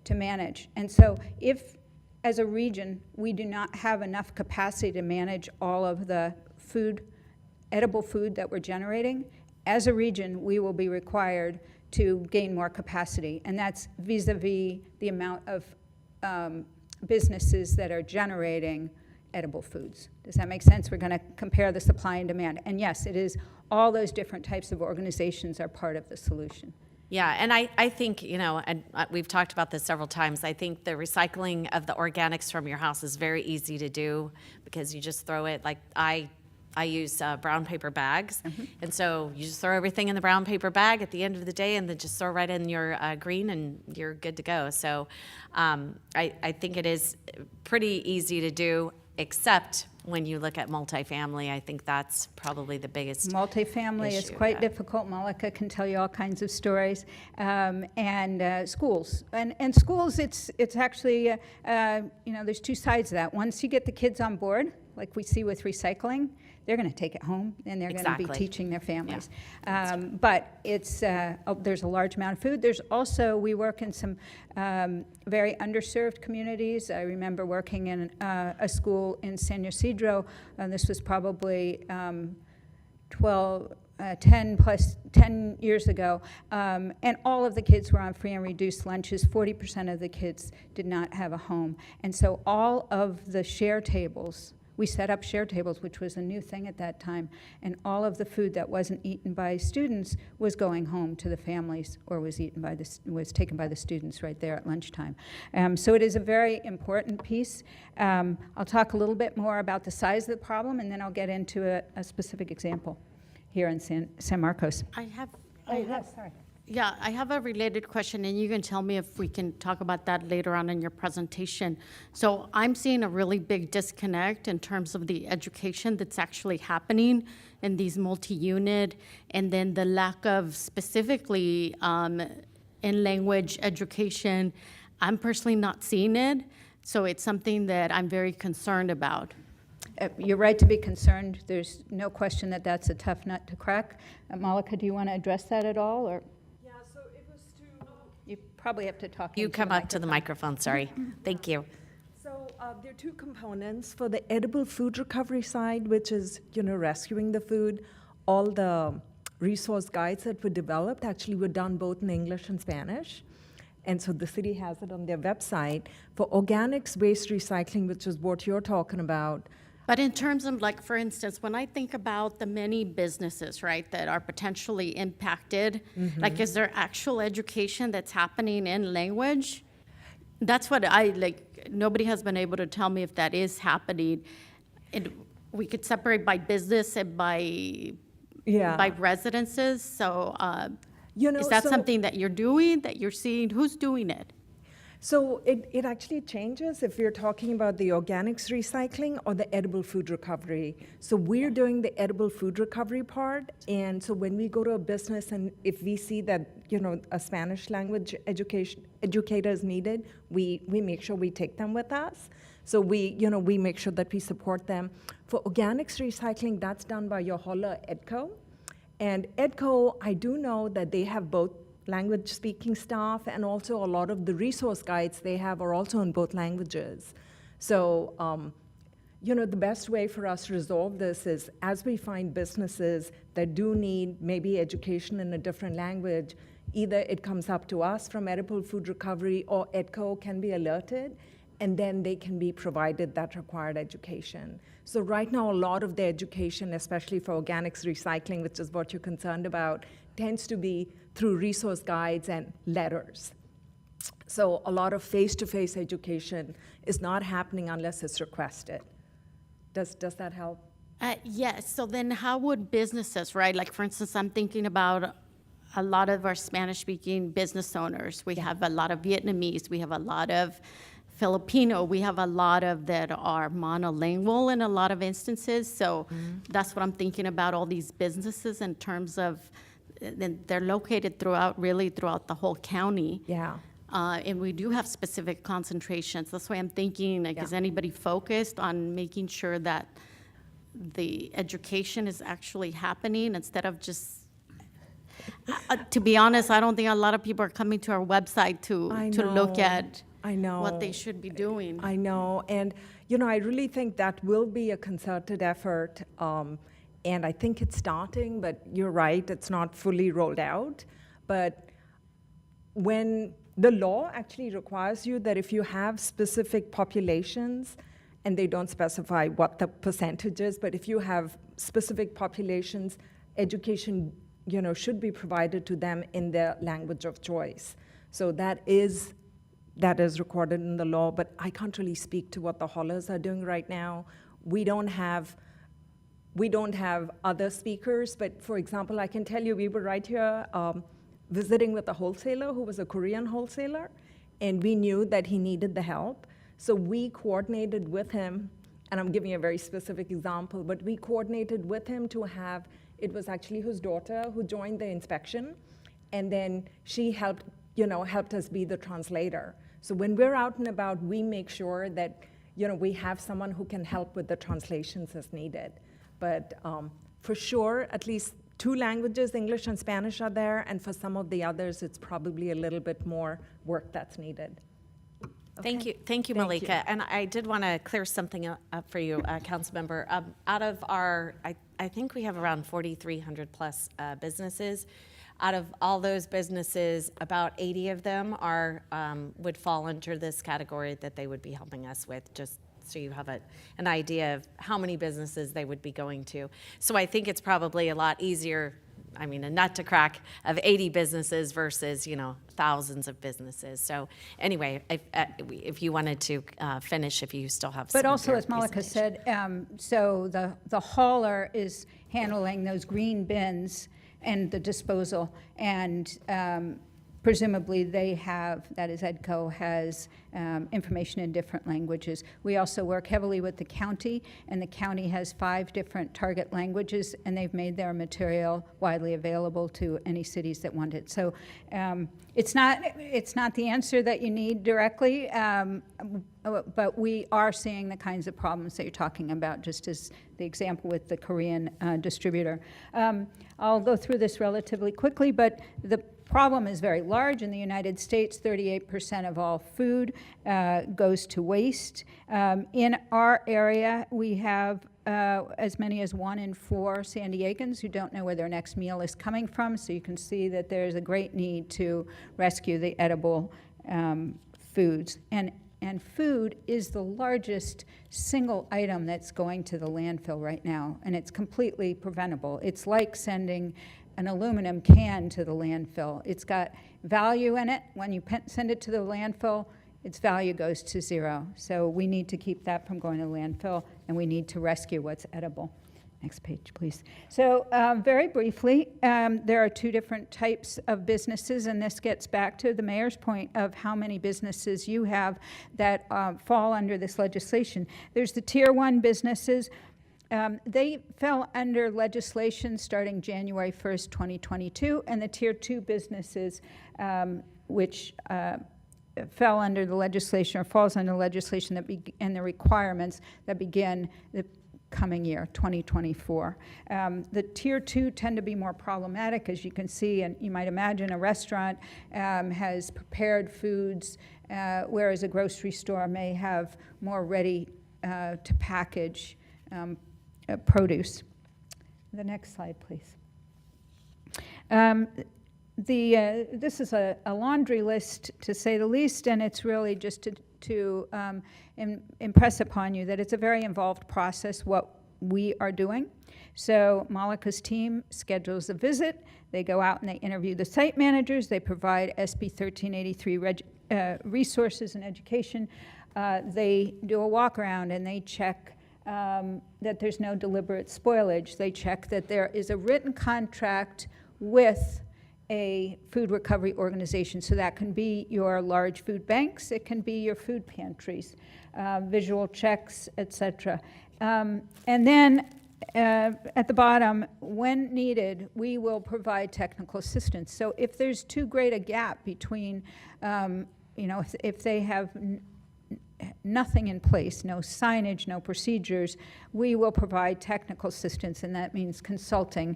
to manage. And so if, as a region, we do not have enough capacity to manage all of the food, edible food that we're generating, as a region, we will be required to gain more capacity. And that's vis-a-vis the amount of businesses that are generating edible foods. Does that make sense? We're going to compare the supply and demand. And yes, it is all those different types of organizations are part of the solution. Yeah, and I think, and we've talked about this several times, I think the recycling of the organics from your house is very easy to do because you just throw it, like I use brown paper bags, and so you just throw everything in the brown paper bag at the end of the day and then just throw right in your green and you're good to go. So I think it is pretty easy to do, except when you look at multifamily. I think that's probably the biggest Multifamily is quite difficult. Malika can tell you all kinds of stories. And schools. And schools, it's actually, there's two sides of that. Once you get the kids on board, like we see with recycling, they're going to take it home and they're going to be teaching their families. Yeah. But it's there's a large amount of food. There's also, we work in some very underserved communities. I remember working in a school in San Ysidro, and this was probably 10 years ago, and all of the kids were on free and reduced lunches. 40% of the kids did not have a home. And so all of the share tables, we set up share tables, which was a new thing at that time, and all of the food that wasn't eaten by students was going home to the families or was taken by the students right there at lunchtime. So it is a very important piece. I'll talk a little bit more about the size of the problem, and then I'll get into a specific example here in San Marcos. Yeah, I have a related question, and you can tell me if we can talk about that later on in your presentation. So I'm seeing a really big disconnect in terms of the education that's actually happening in these multi-unit, and then the lack of specifically in language education. I'm personally not seeing it, so it's something that I'm very concerned about. You're right to be concerned. There's no question that that's a tough nut to crack. Malika, do you want to address that at all? Or? You probably have to talk You into come the up to the microphone, sorry. Thank you. So there are two components for the edible food recovery side, which is, rescuing the food. All the resource guides that were developed actually were done both in English and Spanish. And so the city has it on their website. For organics waste recycling, which is what you're talking about. But in terms of, like, for instance, when I think about the many businesses, right, that are potentially impacted, like, is there actual education that's happening in language? That's what nobody has been able to tell me if that is happening. We could separate by business and by residences. So is that something that you're doing, that you're seeing? Who's doing it? So it actually changes if we're talking about the organics recycling or the edible food recovery. So we're doing the edible food recovery part. And so when we go to a business and if we see that, a Spanish language educator is needed, we make sure we take them with us. So we make sure that we support them. For organics recycling, that's done by your hauler, EDCO. And EDCO, I do know that they have both language speaking staff and also a lot of the resource guides they have are also in both languages. So, the best way for us to resolve this is as we find businesses that do need maybe education in a different language, either it comes up to us from Edible Food Recovery or EDCO can be alerted, and then they can be provided that required education. So right now, a lot of the education, especially for organics recycling, which is what you're concerned about, tends to be through resource guides and letters. So a lot of face-to-face education is not happening unless it's requested. Does that help? Yes, so then how would businesses, right? Like, for instance, I'm thinking about a lot of our Spanish-speaking business owners. We have a lot of Vietnamese, we have a lot of Filipino, we have a lot of that are monolingual in a lot of instances. So that's what I'm thinking about, all these businesses in terms of, they're located throughout the whole county. Yeah. And we do have specific concentrations. That's why I'm thinking, like, is anybody focused on making sure that the education is actually happening instead of just, to be honest, I don't think a lot of people are coming to our website to look at what they should be doing. I know, and I really think that will be a concerted effort, and I think it's starting, but you're right, it's not fully rolled out. But when the law actually requires you that if you have specific populations, and they don't specify what the percentage is, but if you have specific populations, education, should be provided to them in their language of choice. So that is recorded in the law, but I can't really speak to what the haulers are doing right now. We don't have other speakers, but for example, I can tell you we were right here visiting with a wholesaler who was a Korean wholesaler, and we knew that he needed the help. So we coordinated with him, and I'm giving a very specific example, but we coordinated with him to have, it was actually his daughter who joined the inspection, and then she helped us be the translator. So when we're out and about, we make sure that, we have someone who can help with the translations as needed. But for sure, at least 2 languages, English and Spanish, are there, and for some of the others, it's probably a little bit more work that's needed. Thank you, Malika. And I did want to clear something up for you, Councilmember. Out of our, I think we have around 4,300 plus businesses. Out of all those businesses, about 80 of them would fall under this category that they would be helping us with, just so you have an idea of how many businesses they would be going to. So I think it's probably a lot easier, a nut to crack of 80 businesses versus, thousands of businesses. So anyway, if you wanted to finish, if you still have some. But also, as Malika said, so the hauler is handling those green bins and the disposal, and presumably they have, that is EDCO, has information in different languages. We also work heavily with the county, and the county has 5 different target languages, and they've made their material widely available to any cities that want it. So it's not the answer that you need directly, but we are seeing the kinds of problems that you're talking about, just as the example with the Korean distributor. I'll go through this relatively quickly, but problem is very large. In the United States, 38% of all food goes to waste. In our area, we have as many as 1 in 4 San Diegans who don't know where their next meal is coming from, so you can see that there's a great need to rescue the edible foods. And food is the largest single item that's going to the landfill right now, and it's completely preventable. It's like sending an aluminum can to the landfill. It's got value in it. When you send it to the landfill, its value goes to 0. So we need to keep that from going to the landfill, and we need to rescue what's edible. Next page, please. So very briefly, there are 2 different types of businesses, and this gets back to the mayor's point of how many businesses you have that fall under this legislation. There's the Tier 1 businesses. They fell under legislation starting January 1st, 2022, and the Tier 2 businesses, which fell under the legislation or falls under legislation that and the requirements that begin the coming year, 2024. The Tier 2 tend to be more problematic, as you can see, and you might imagine a restaurant has prepared foods, whereas a grocery store may have more ready to package produce. The next slide, please. This is a laundry list, to say the least, and it's really just to impress upon you that it's a very involved process, what we are doing. So Malika's team schedules a visit. They go out and they interview the site managers. They provide SB 1383 resources and education. They do a walk around and they check that there's no deliberate spoilage. They check that there is a written contract with a food recovery organization. So that can be your large food banks, it can be your food pantries, visual checks, etc. And then at the bottom, when needed, we will provide technical assistance. So if there's too great a gap between, if they have nothing in place, no signage, no procedures, we will provide technical assistance, and that means consulting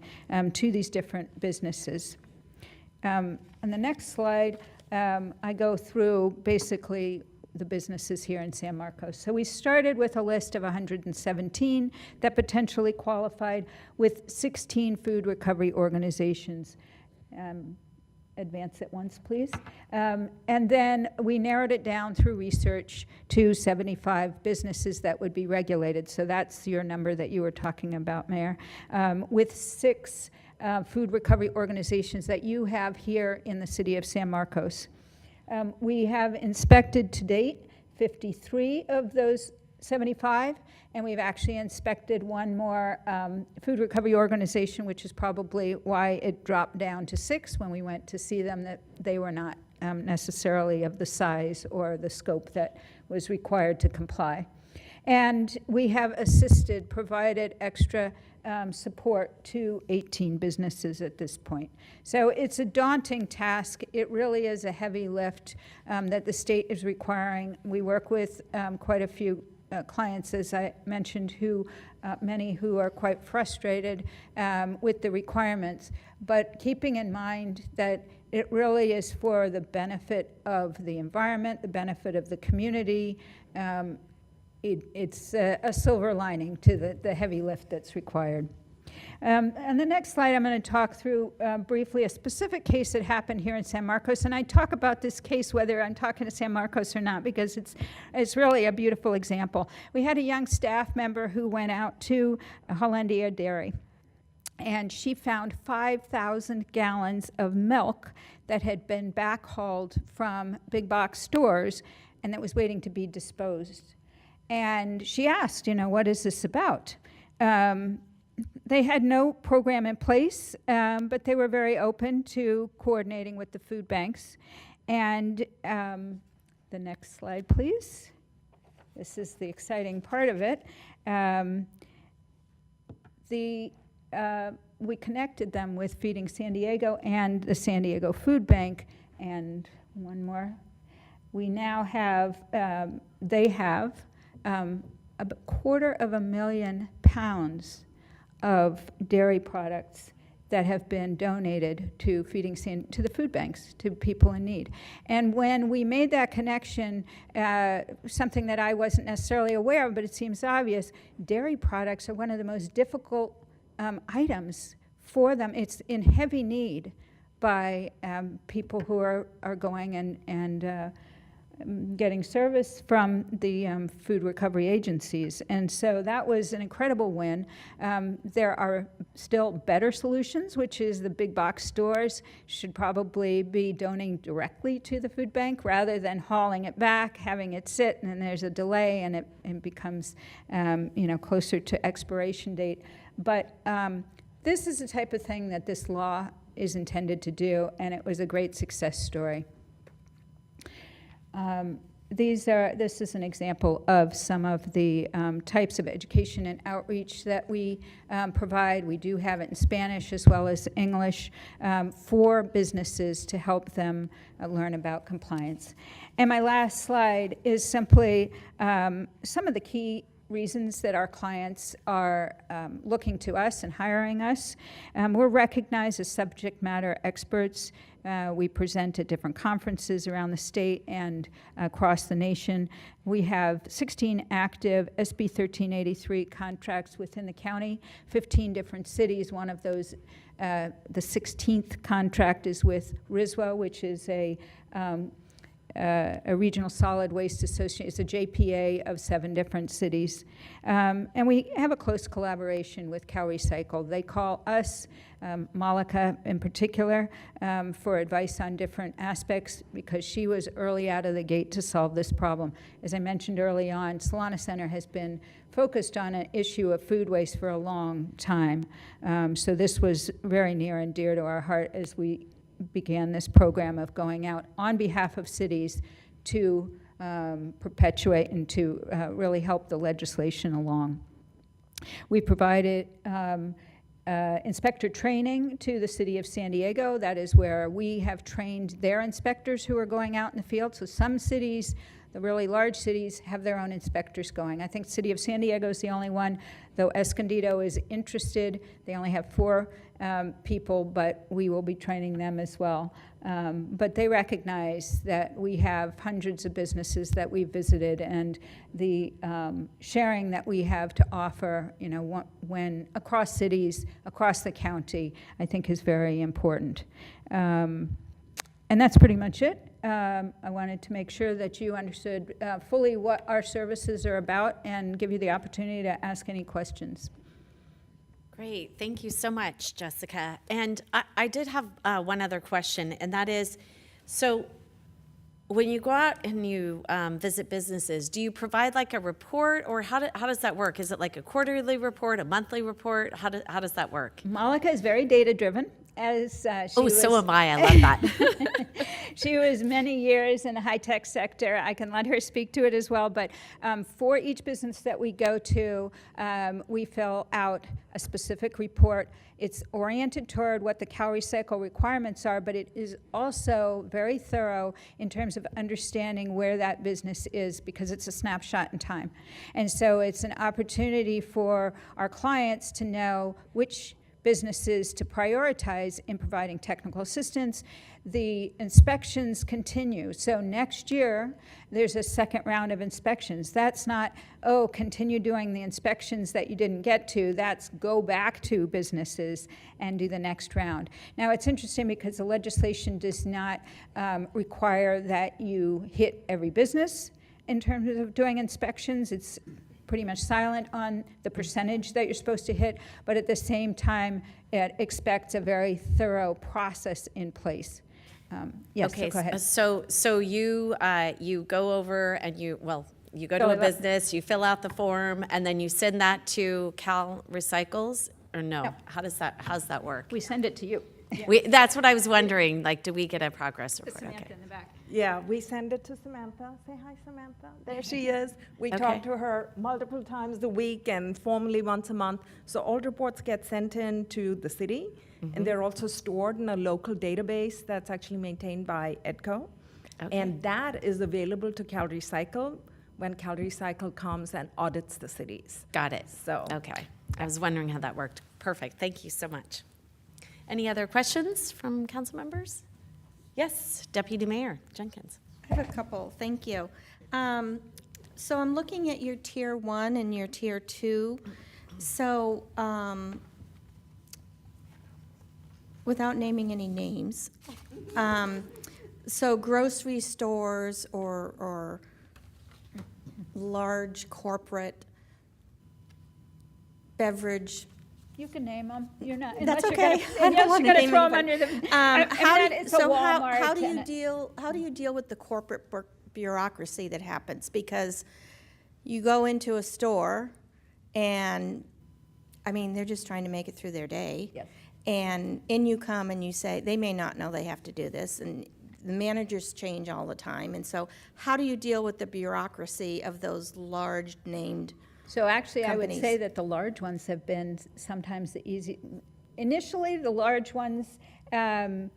to these different businesses. On the next slide, I go through basically the businesses here in San Marcos. So we started with a list of 117 that potentially qualified, with 16 food recovery organizations. Advance it once, please. And then we narrowed it down through research to 75 businesses that would be regulated. So that's your number that you were talking about, Mayor, with 6 food recovery organizations that you have here in the city of San Marcos. We have inspected to date 53 of those 75, and we've actually inspected 1 more food recovery organization, which is probably why it dropped down to 6 when we went to see them, that they were not necessarily of the size or the scope that was required to comply. And we have provided extra support to 18 businesses at this point. So it's a daunting task. It really is a heavy lift that the state is requiring. We work with quite a few clients, as I mentioned, many who are quite frustrated with the requirements, but keeping in mind that it really is for the benefit of the environment, the benefit of the community. It's a silver lining to the heavy lift that's required. On the next slide, I'm going to talk through briefly a specific case that happened here in San Marcos, and I talk about this case whether I'm talking to San Marcos or not, because it's really a beautiful example. We had a young staff member who went out to Hollandia Dairy, and she found 5,000 gallons of milk that had been backhauled from big box stores and that was waiting to be disposed. And she asked, what is this about? They had no program in place, but they were very open to coordinating with the food banks. And the next slide, please. This is the exciting part of it. We connected them with Feeding San Diego and the San Diego Food Bank. And one more. We now have, they have, 250,000 pounds of dairy products that have been donated to to the food banks, to people in need. And when we made that connection, something that I wasn't necessarily aware of, but it seems obvious, dairy products are one of the most difficult items for them. It's in heavy need by people who are going and getting service from the food recovery agencies. And so that was an incredible win. There are still better solutions, which is the big box stores should probably be donating directly to the food bank rather than hauling it back, having it sit, and then there's a delay and it becomes closer to expiration date. But this is the type of thing that this law is intended to do, and it was a great success story. This is an example of some of the types of education and outreach that we provide. We do have it in Spanish as well as English for businesses to help them learn about compliance. And my last slide is simply some of the key reasons that our clients are looking to us and hiring us. We're recognized as subject matter experts. We present at different conferences around the state and across the nation. We have 16 active SB 1383 contracts within the county, 15 different cities. One of those, the 16th contract is with RISWA, which is a regional solid waste association. It's a JPA of 7 different cities. And we have a close collaboration with CalRecycle. They call us, Malika in particular, for advice on different aspects because she was early out of the gate to solve this problem. As I mentioned early on, Solana Center has been focused on an issue of food waste for a long time. So this was very near and dear to our heart as we began this program of going out on behalf of cities to perpetuate and to really help the legislation along. We provided inspector training to the city of San Diego. That is where we have trained their inspectors who are going out in the field. So some cities, the really large cities, have their own inspectors going. I think the city of San Diego is the only one, though Escondido is interested. They only have 4 people, but we will be training them as well. But they recognize that we have hundreds of businesses that we've visited, and the sharing that we have to offer, when across cities, across the county, I think is very important. And that's pretty much it. I wanted to make sure that you understood fully what our services are about and give you the opportunity to ask any questions. Great. Thank you so much, Jessica. And I did have one other question, and that is, so when you go out and you visit businesses, do you provide like a report, or how does that work? Is it like a quarterly report, a monthly report? How does that work? Malika is very data-driven. As so am I. I love that. She was many years in the high-tech sector. I can let her speak to it as well. But for each business that we go to, we fill out a specific report. It's oriented toward what the CalRecycle requirements are, but it is also very thorough in terms of understanding where that business is, because it's a snapshot in time. And so it's an opportunity for our clients to know which businesses to prioritize in providing technical assistance. The inspections continue. So next year, there's a second round of inspections. That's not, continue doing the inspections that you didn't get to. That's go back to businesses and do the next round. Now, it's interesting because the legislation does not require that you hit every business in terms of doing inspections. It's pretty much silent on the percentage that you're supposed to hit, but at the same time, it expects a very thorough process in place. Yes, Okay, so go ahead. so you go over and you go to a business, you fill out the form, and then you send that to CalRecycles, or no? How does that work? We send it to you. That's what I was wondering. Like, do we get a progress report? Samantha in the back. Yeah, we send it to Samantha. Say hi, Samantha. There she is. We talk to her multiple times a week and formally once a month. So all reports get sent in to the city, and they're also stored in a local database that's actually maintained by EDCO. And that is available to CalRecycle when CalRecycle comes and audits the cities. Got it. So okay, I was wondering how that worked. Perfect. Thank you so much. Any other questions from council members? Yes, Deputy Mayor Jenkins. I have a couple, thank you. So I'm looking at your tier 1 and your tier 2. So without naming any names, so grocery stores or large corporate beverage. You can name them. You're not. That's unless you're okay. gonna- unless you're gonna throw 'em anybody. under the- How do you tenant. deal with the corporate bureaucracy that happens? Because you go into a store and, I mean, they're just trying to make it through their day. Yes. And in you come and you say, they may not know they have to do this, and the managers change all the time. And so how do you deal with the bureaucracy of those large named So actually, I would companies? say that the large ones have been sometimes the easy. Initially, the large ones, again,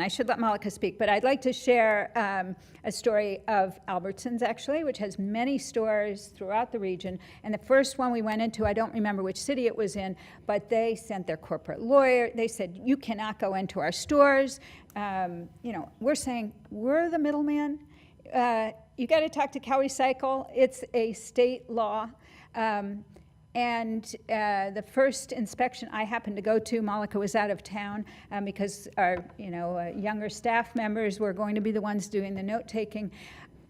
I should let Malika speak, but I'd like to share a story of Albertsons, actually, which has many stores throughout the region. And the first one we went into, I don't remember which city it was in, but they sent their corporate lawyer. They said, you cannot go into our stores. We're saying, we're the middleman. You got to talk to Cowie Cycle. It's a state law. The first inspection I happened to go to, Malika was out of town because our younger staff members were going to be the ones doing the note-taking.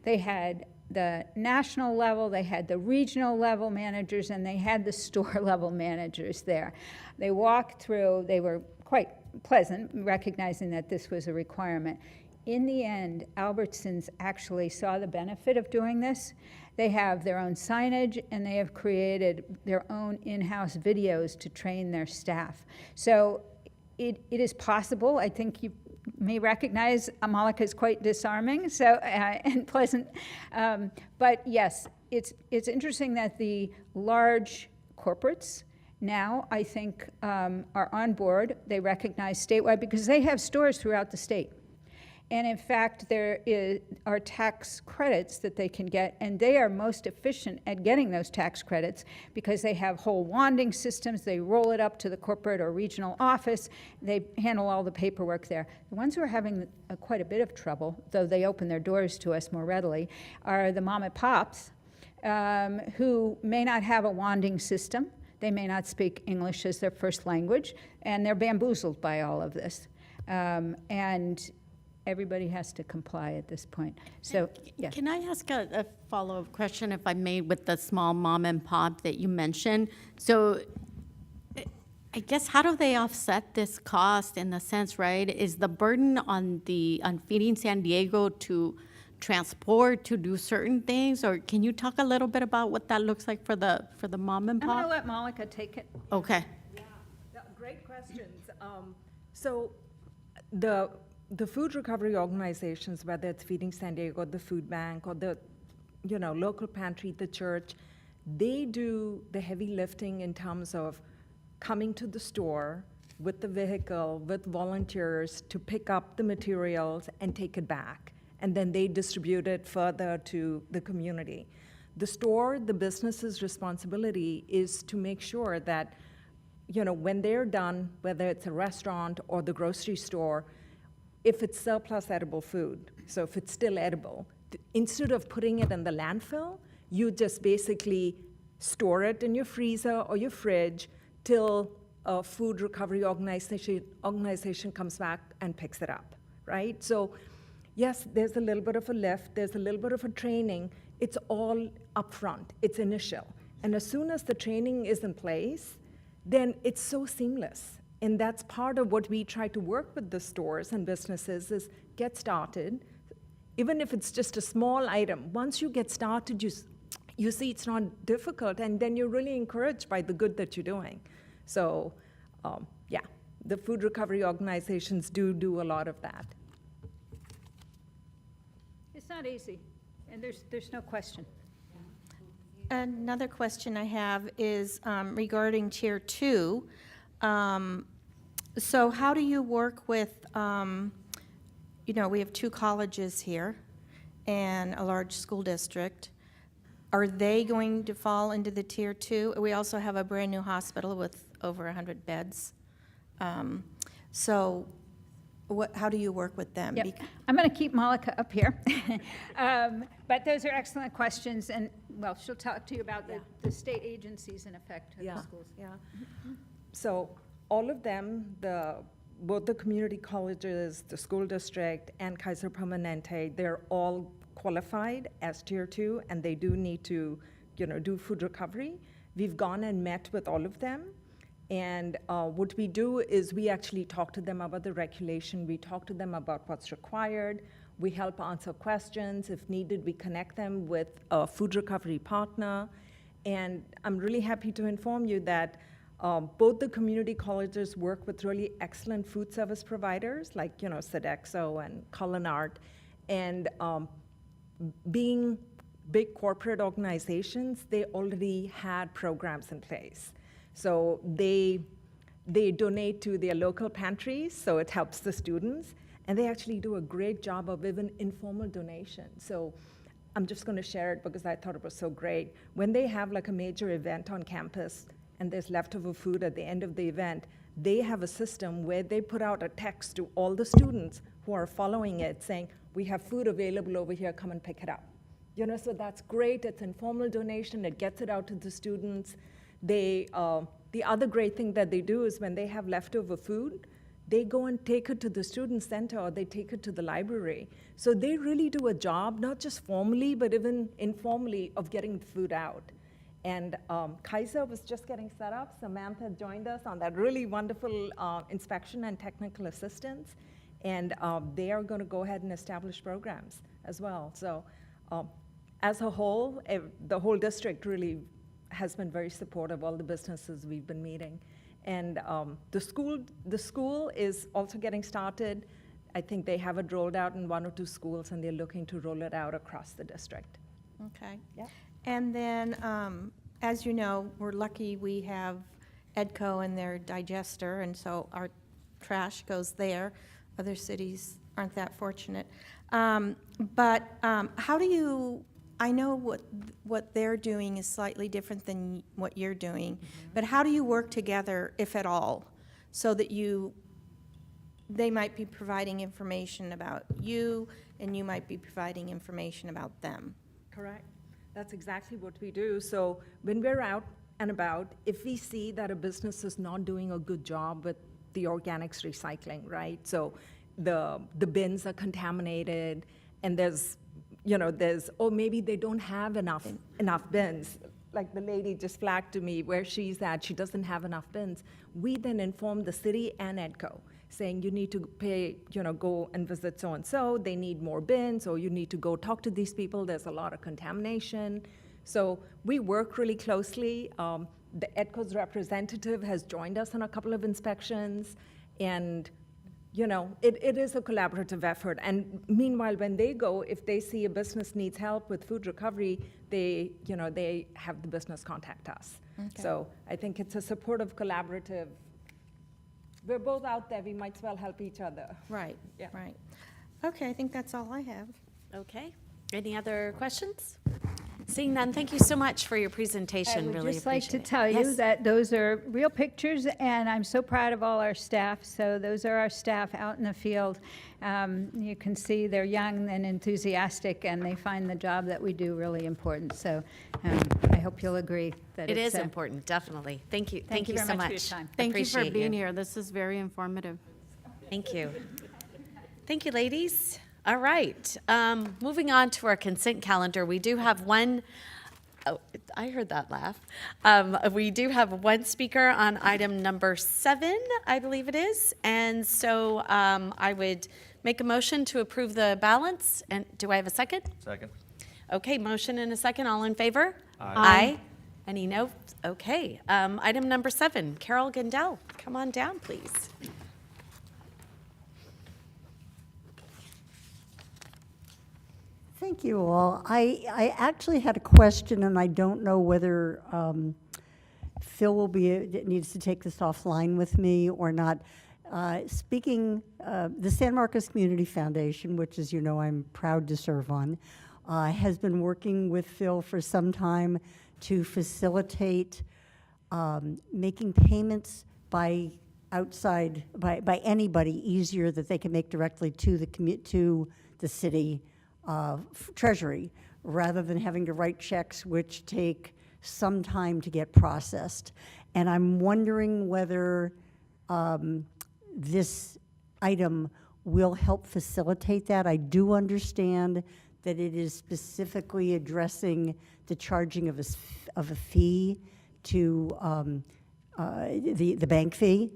They had the national level, they had the regional level managers, and they had the store level managers there. They walked through, they were quite pleasant, recognizing that this was a requirement. In the end, Albertsons actually saw the benefit of doing this. They have their own signage, and they have created their own in-house videos to train their staff. So it is possible. I think you may recognize Malika is quite disarming and pleasant. But yes, it's interesting that the large corporates now, I think, are on board. They recognize statewide because they have stores throughout the state. And in fact, there are tax credits that they can get, and they are most efficient at getting those tax credits because they have whole wanding systems. They roll it up to the corporate or regional office. They handle all the paperwork there. The ones who are having quite a bit of trouble, though they open their doors to us more readily, are the mom and pops who may not have a wanding system. They may not speak English as their first language, and they're bamboozled by all of this. And everybody has to comply at this point. So, yeah. Can I ask a follow-up question, if I may, with the small mom and pop that you mentioned? So I guess how do they offset this cost in the sense, right? Is the burden on Feeding San Diego to transport, to do certain things? Or can you talk a little bit about what that looks like for the mom and I'm going to pop? let Malika take it. Okay. Great questions. So the food recovery organizations, whether it's Feeding San Diego, the food bank, or the local pantry, the church, they do the heavy lifting in terms of coming to the store with the vehicle, with volunteers to pick up the materials and take it back. And then they distribute it further to the community. The store, the business's responsibility is to make sure that, when they're done, whether it's a restaurant or the grocery store, if it's surplus edible food, so if it's still edible, instead of putting it in the landfill, you just basically store it in your freezer or your fridge till a food recovery organization comes back and picks it up, right? So yes, there's a little bit of a lift, there's a little bit of a training. It's all upfront, it's initial. And as soon as the training is in place, then it's so seamless. And that's part of what we try to work with the stores and businesses is get started. Even if it's just a small item, once you get started, you see it's not difficult, and then you're really encouraged by the good that you're doing. So, the food recovery organizations do a lot of that. It's not easy, and there's no question. Another question I have is regarding Tier 2. So how do you work with, we have 2 colleges here and a large school district. Are they going to fall into the Tier 2? We also have a brand new hospital with over 100 beds. So how do you work with them? Yep. I'm going to keep Malika up here. But those are excellent questions, and, well, she'll talk to you about the state agencies in effect of the schools. Yeah. So all of them, both the community colleges, the school district, and Kaiser Permanente, they're all qualified as Tier 2, and they do need to, do food recovery. We've gone and met with all of them. And what we do is we actually talk to them about the regulation. We talk to them about what's required. We help answer questions. If needed, we connect them with a food recovery partner. And I'm really happy to inform you that both the community colleges work with really excellent food service providers like, Sodexo and Culinart. And being big corporate organizations, they already had programs in place. So they donate to their local pantries, so it helps the students. And they actually do a great job of even informal donations. So I'm just going to share it because I thought it was so great. When they have like a major event on campus and there's leftover food at the end of the event, they have a system where they put out a text to all the students who are following it saying, we have food available over here, come and pick it up. So that's great. It's informal donation. It gets it out to the students. The other great thing that they do is when they have leftover food, they go and take it to the student center or they take it to the library. So they really do a job, not just formally, but even informally, of getting the food out. And Kaiser was just getting set up. Samantha joined us on that really wonderful inspection and technical assistance. And they are going to go ahead and establish programs as well. So as a whole, the whole district really has been very supportive of all the businesses we've been meeting. And the school is also getting started. I think they have it rolled out in 1 or 2 schools, and they're looking to roll it out across the district. Okay. Yeah. And then, as you know, we're lucky we have EDCO and their digester, and so our trash goes there. Other cities aren't that fortunate. But how do you, I know what they're doing is slightly different than what you're doing, but how do you work together, if at all, so that they might be providing information about you, and you might be providing information about them? Correct. That's exactly what we do. So when we're out and about, if we see that a business is not doing a good job with the organics recycling, right? So the bins are contaminated, and or maybe they don't have enough bins. Like the lady just flagged to me where she's at, she doesn't have enough bins. We then inform the city and EDCO, saying you need to go and visit so-and-so, they need more bins, or you need to go talk to these people, there's a lot of contamination. So we work really closely. The EDCO's representative has joined us on a couple of inspections, and it is a collaborative effort. And meanwhile, when they go, if they see a business needs help with food recovery, they have the business contact us. Okay. So I think it's a supportive, collaborative. We're both out there, we might as well help each other. Right, Yeah. right. Okay, I think that's all I have. Okay. Any other questions? Seeing none, thank you so much for your presentation. I would Really just like to appreciate it. tell you Yes. that those are real pictures, and I'm so proud of all our staff. So those are our staff out in the field. You can see they're young and enthusiastic, and they find the job that we do really important. So I hope you'll agree that It it's is important, definitely. Thank you. Thank you very so much much. for your time. Thank you for Appreciate being here. This is very informative. Thank you. Thank you, ladies. All right. Moving on to our consent calendar, we do have one. Oh, I heard that laugh. We do have one speaker on item number 7, I believe it is. And so I would make a motion to approve the balance. And do I have a second? Second. Okay, motion and a second. All in favor? Aye. Any no? Okay. Item number 7, Carol Gandell, come on down, please. Thank you all. I actually had a question, and I don't know whether Phil needs to take this offline with me or not. The San Marcos Community Foundation, which, as you know, I'm proud to serve on, has been working with Phil for some time to facilitate making payments by outside, by anybody, easier that they can make directly to the city treasury, rather than having to write checks which take some time to get processed. And I'm wondering whether this item will help facilitate that. I do understand that it is specifically addressing the charging of a fee to the bank fee,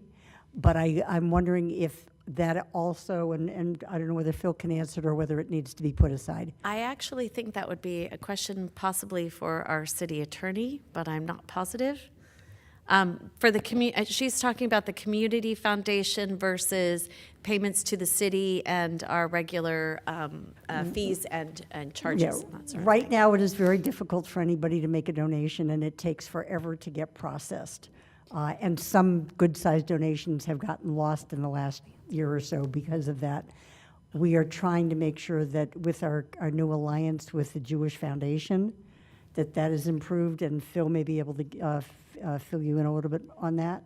but I'm wondering if that also, and I don't know whether Phil can answer it or whether it needs to be put aside. I actually think that would be a question possibly for our city attorney, but I'm not positive. For the she's talking about the community foundation versus payments to the city and our regular fees and charges. Yeah, And that sort of right thing. now it is very difficult for anybody to make a donation, and it takes forever to get processed. And some good-sized donations have gotten lost in the last year or so because of that. We are trying to make sure that with our new alliance with the Jewish Foundation, that is improved, and Phil may be able to fill you in a little bit on that.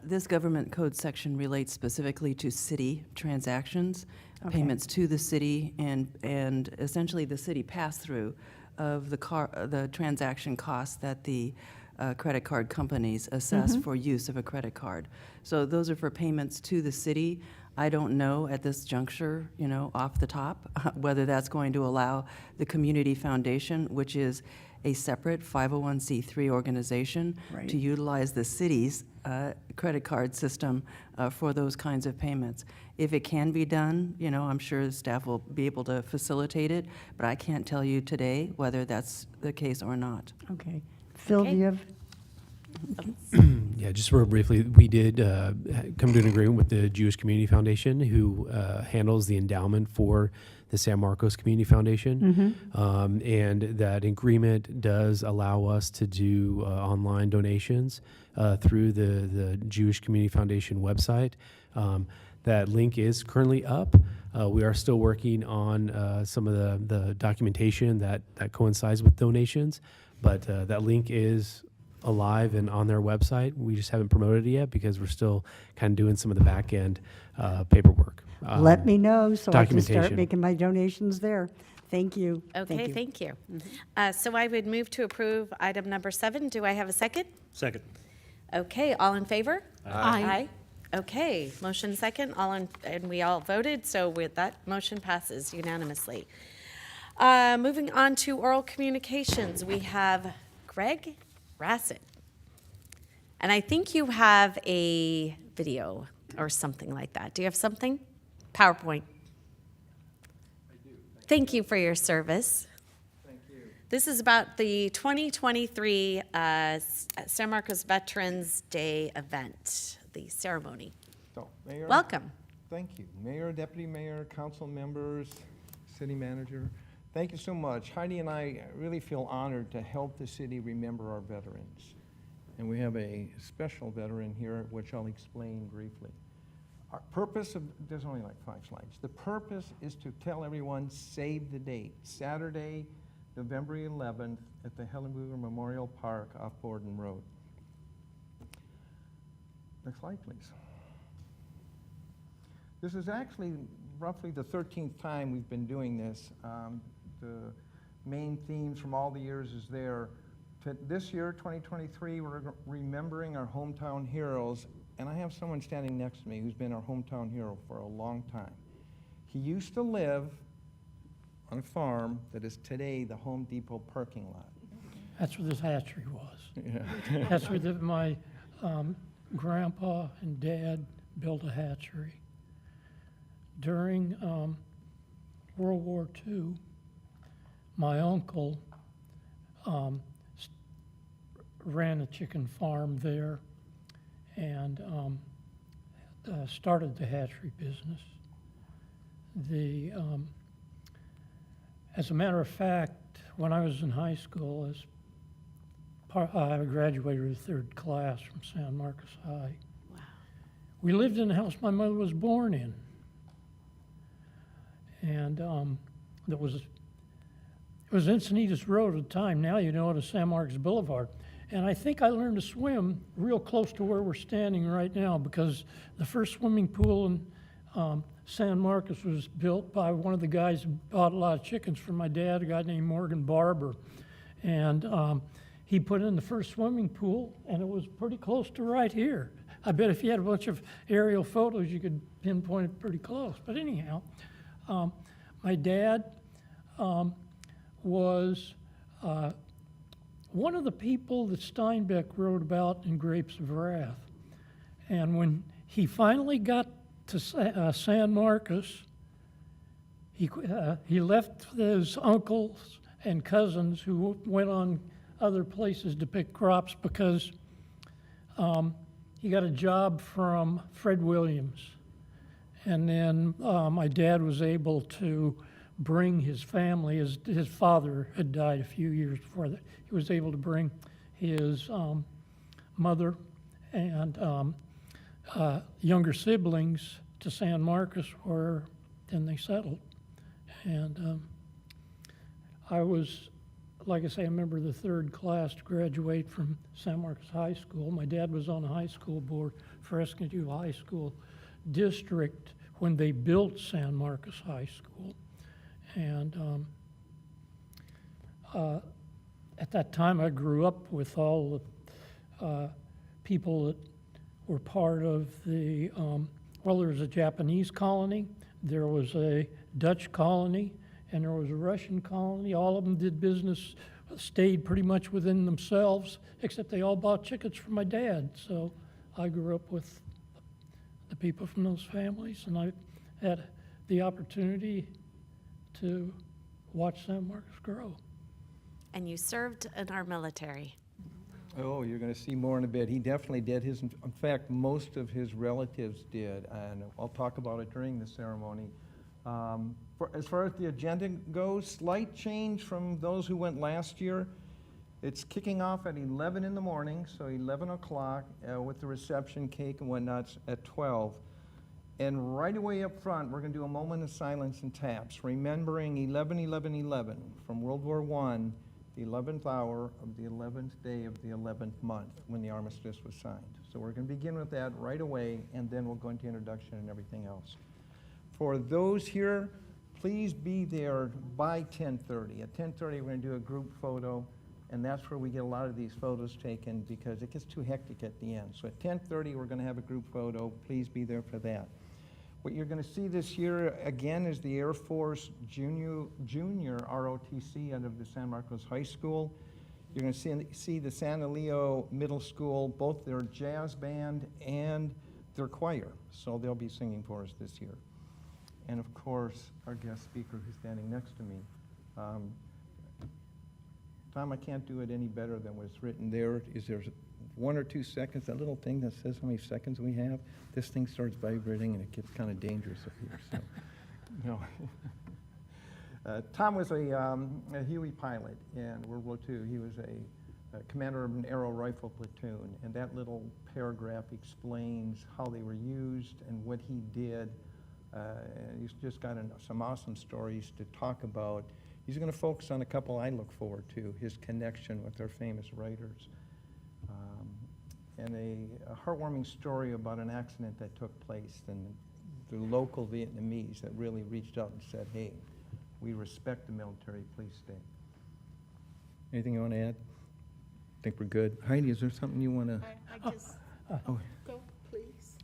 This government code section relates specifically to city transactions, Okay. payments to the city, and essentially the city pass-through of the transaction costs that the credit card companies assess for use of a credit card. So those are for payments to the city. I don't know at this juncture, off the top, whether that's going to allow the Community Foundation, which is a separate 501c3 organization, Right. to utilize the city's credit card system for those kinds of payments. If it can be done, I'm sure the staff will be able to facilitate it, but I can't tell you today whether that's the case or not. Okay. Phil, do you have? Yeah, just real briefly, we did come to an agreement with the Jewish Community Foundation, who handles the endowment for the San Marcos Community Foundation. And that agreement does allow us to do online donations through the Jewish Community Foundation website. That link is currently up. We are still working on some of the documentation that coincides with donations, but that link is alive and on their website. We just haven't promoted it yet because we're still kind of doing some of the back end paperwork. Let me know so I can start documentation. making my donations there. Thank you. Okay, thank you. So I would move to approve item number 7. Do I have a second? Second. Okay, all in favor? Aye. Okay, motion second, and we all voted, so with that, motion passes unanimously. Moving on to oral communications, we have Greg Rassett. And I think you have a video or something like that. Do you have something? PowerPoint. I do. Thank you for your service. Thank you. This is about the 2023 San Marcos Veterans Day event, the ceremony. So, Mayor, Welcome. Thank you. Mayor, Deputy Mayor, council members, city manager, thank you so much. Heidi and I really feel honored to help the city remember our veterans. And we have a special veteran here, which I'll explain briefly. Our purpose of, there's only like 5 slides. The purpose is to tell everyone, save the date, Saturday, November 11th at the Helen Booger Memorial Park off Borden Road. Next slide, please. This is actually roughly the 13th time we've been doing this. The main themes from all the years is there. This year, 2023, we're remembering our hometown heroes, and I have someone standing next to me who's been our hometown hero for a long time. He used to live on a farm that is today the Home Depot parking lot. That's where this hatchery was. Yeah. That's where my grandpa and dad built a hatchery. During World War II, my uncle ran a chicken farm there and started the hatchery business. As a matter of fact, when I was in high school, I graduated with 3rd class from San Marcos High. Wow. We lived in the house my mother was born in. And it was Encinitas Road at the time. Now you know it as San Marcos Boulevard. And I think I learned to swim real close to where we're standing right now, because the first swimming pool in San Marcos was built by one of the guys who bought a lot of chickens from my dad, a guy named Morgan Barber. And he put in the first swimming pool, and it was pretty close to right here. I bet if you had a bunch of aerial photos, you could pinpoint it pretty close. But anyhow, my dad was one of the people that Steinbeck wrote about in Grapes of Wrath. And when he finally got to San Marcos, he left his uncles and cousins who went on other places to pick crops, because he got a job from Fred Williams. And then my dad was able to bring his family, his father had died a few years before that. He was able to bring his mother and younger siblings to San Marcos, where then they settled. And I was, like I say, a member of the third class to graduate from San Marcos High School. My dad was on the high school board for Escondido High School District when they built San Marcos High School. And at that time, I grew up with all the people that were part of the, well, there was a Japanese colony, there was a Dutch colony, and there was a Russian colony. All of them did business, stayed pretty much within themselves, except they all bought chickens from my dad. So I grew up with the people from those families, and I had the opportunity to watch San Marcos grow. And you served in our military. Oh, you're going to see more in a bit. He definitely did. In fact, most of his relatives did, and I'll talk about it during the ceremony. As far as the agenda goes, slight change from those who went last year. It's kicking off at 11 in the morning, so 11 o'clock, with the reception, cake and whatnot at 12. And right away up front, we're going to do a moment of silence and taps, remembering 11/11/11 from World War I, the 11th hour of the 11th day of the 11th month when the armistice was signed. So we're going to begin with that right away, and then we'll go into introduction and everything else. For those here, please be there by 10:30. At 10:30, we're going to do a group photo, and that's where we get a lot of these photos taken because it gets too hectic at the end. So at 10:30, we're going to have a group photo. Please be there for that. What you're going to see this year, again, is the Air Force Junior ROTC out of the San Marcos High School. You're going to see the San Elio Middle School, both their jazz band and their choir. So they'll be singing for us this year. And of course, our guest speaker who's standing next to me. Tom, I can't do it any better than what's written there. Is there 1 or 2 seconds, that little thing that says how many seconds we have? This thing starts vibrating and it gets kind of dangerous up here. So, no. Tom was a Huey pilot in World War II. He was a commander of an aero rifle platoon, and that little paragraph explains how they were used and what he did. He's just got some awesome stories to talk about. He's going to focus on a couple I look forward to, his connection with our famous writers. And a heartwarming story about an accident that took place and the local Vietnamese that really reached out and said, hey, we respect the military, please stay. Anything you want to add? I think we're good. Heidi, is there something you want to? I just, go, please.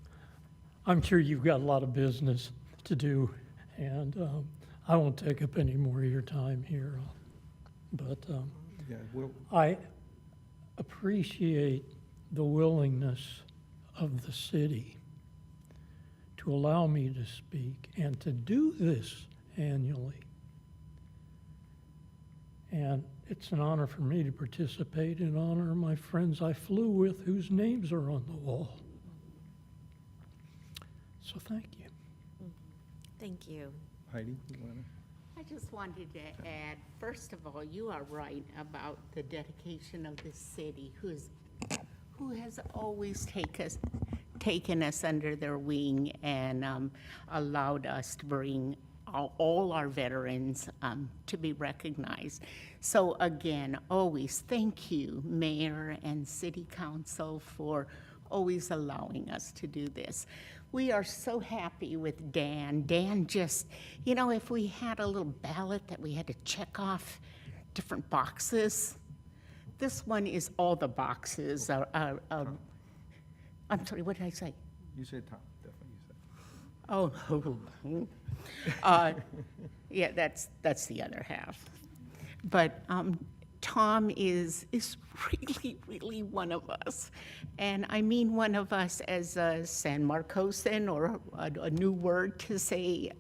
I'm sure you've got a lot of business to do, and I won't take up any more of your time here. But I appreciate the willingness of the city to allow me to speak and to do this annually. And it's an honor for me to participate in honor of my friends I flew with whose names are on the wall. So thank you. Thank you. Heidi, you want to? I just wanted to add, first of all, you are right about the dedication of this city, who has always taken us under their wing and allowed us to bring all our veterans to be recognized. So again, always thank you, Mayor and City Council, for always allowing us to do this. We are so happy with Dan. Dan just, you know, if we had a little ballot that we had to check off different boxes, this one is all the boxes. I'm sorry, what did I say? You said Tom, definitely you said. Oh, yeah, that's the other half. But Tom is really, really one of us. And I mean one of us as a San Marcosan, or a new word to say.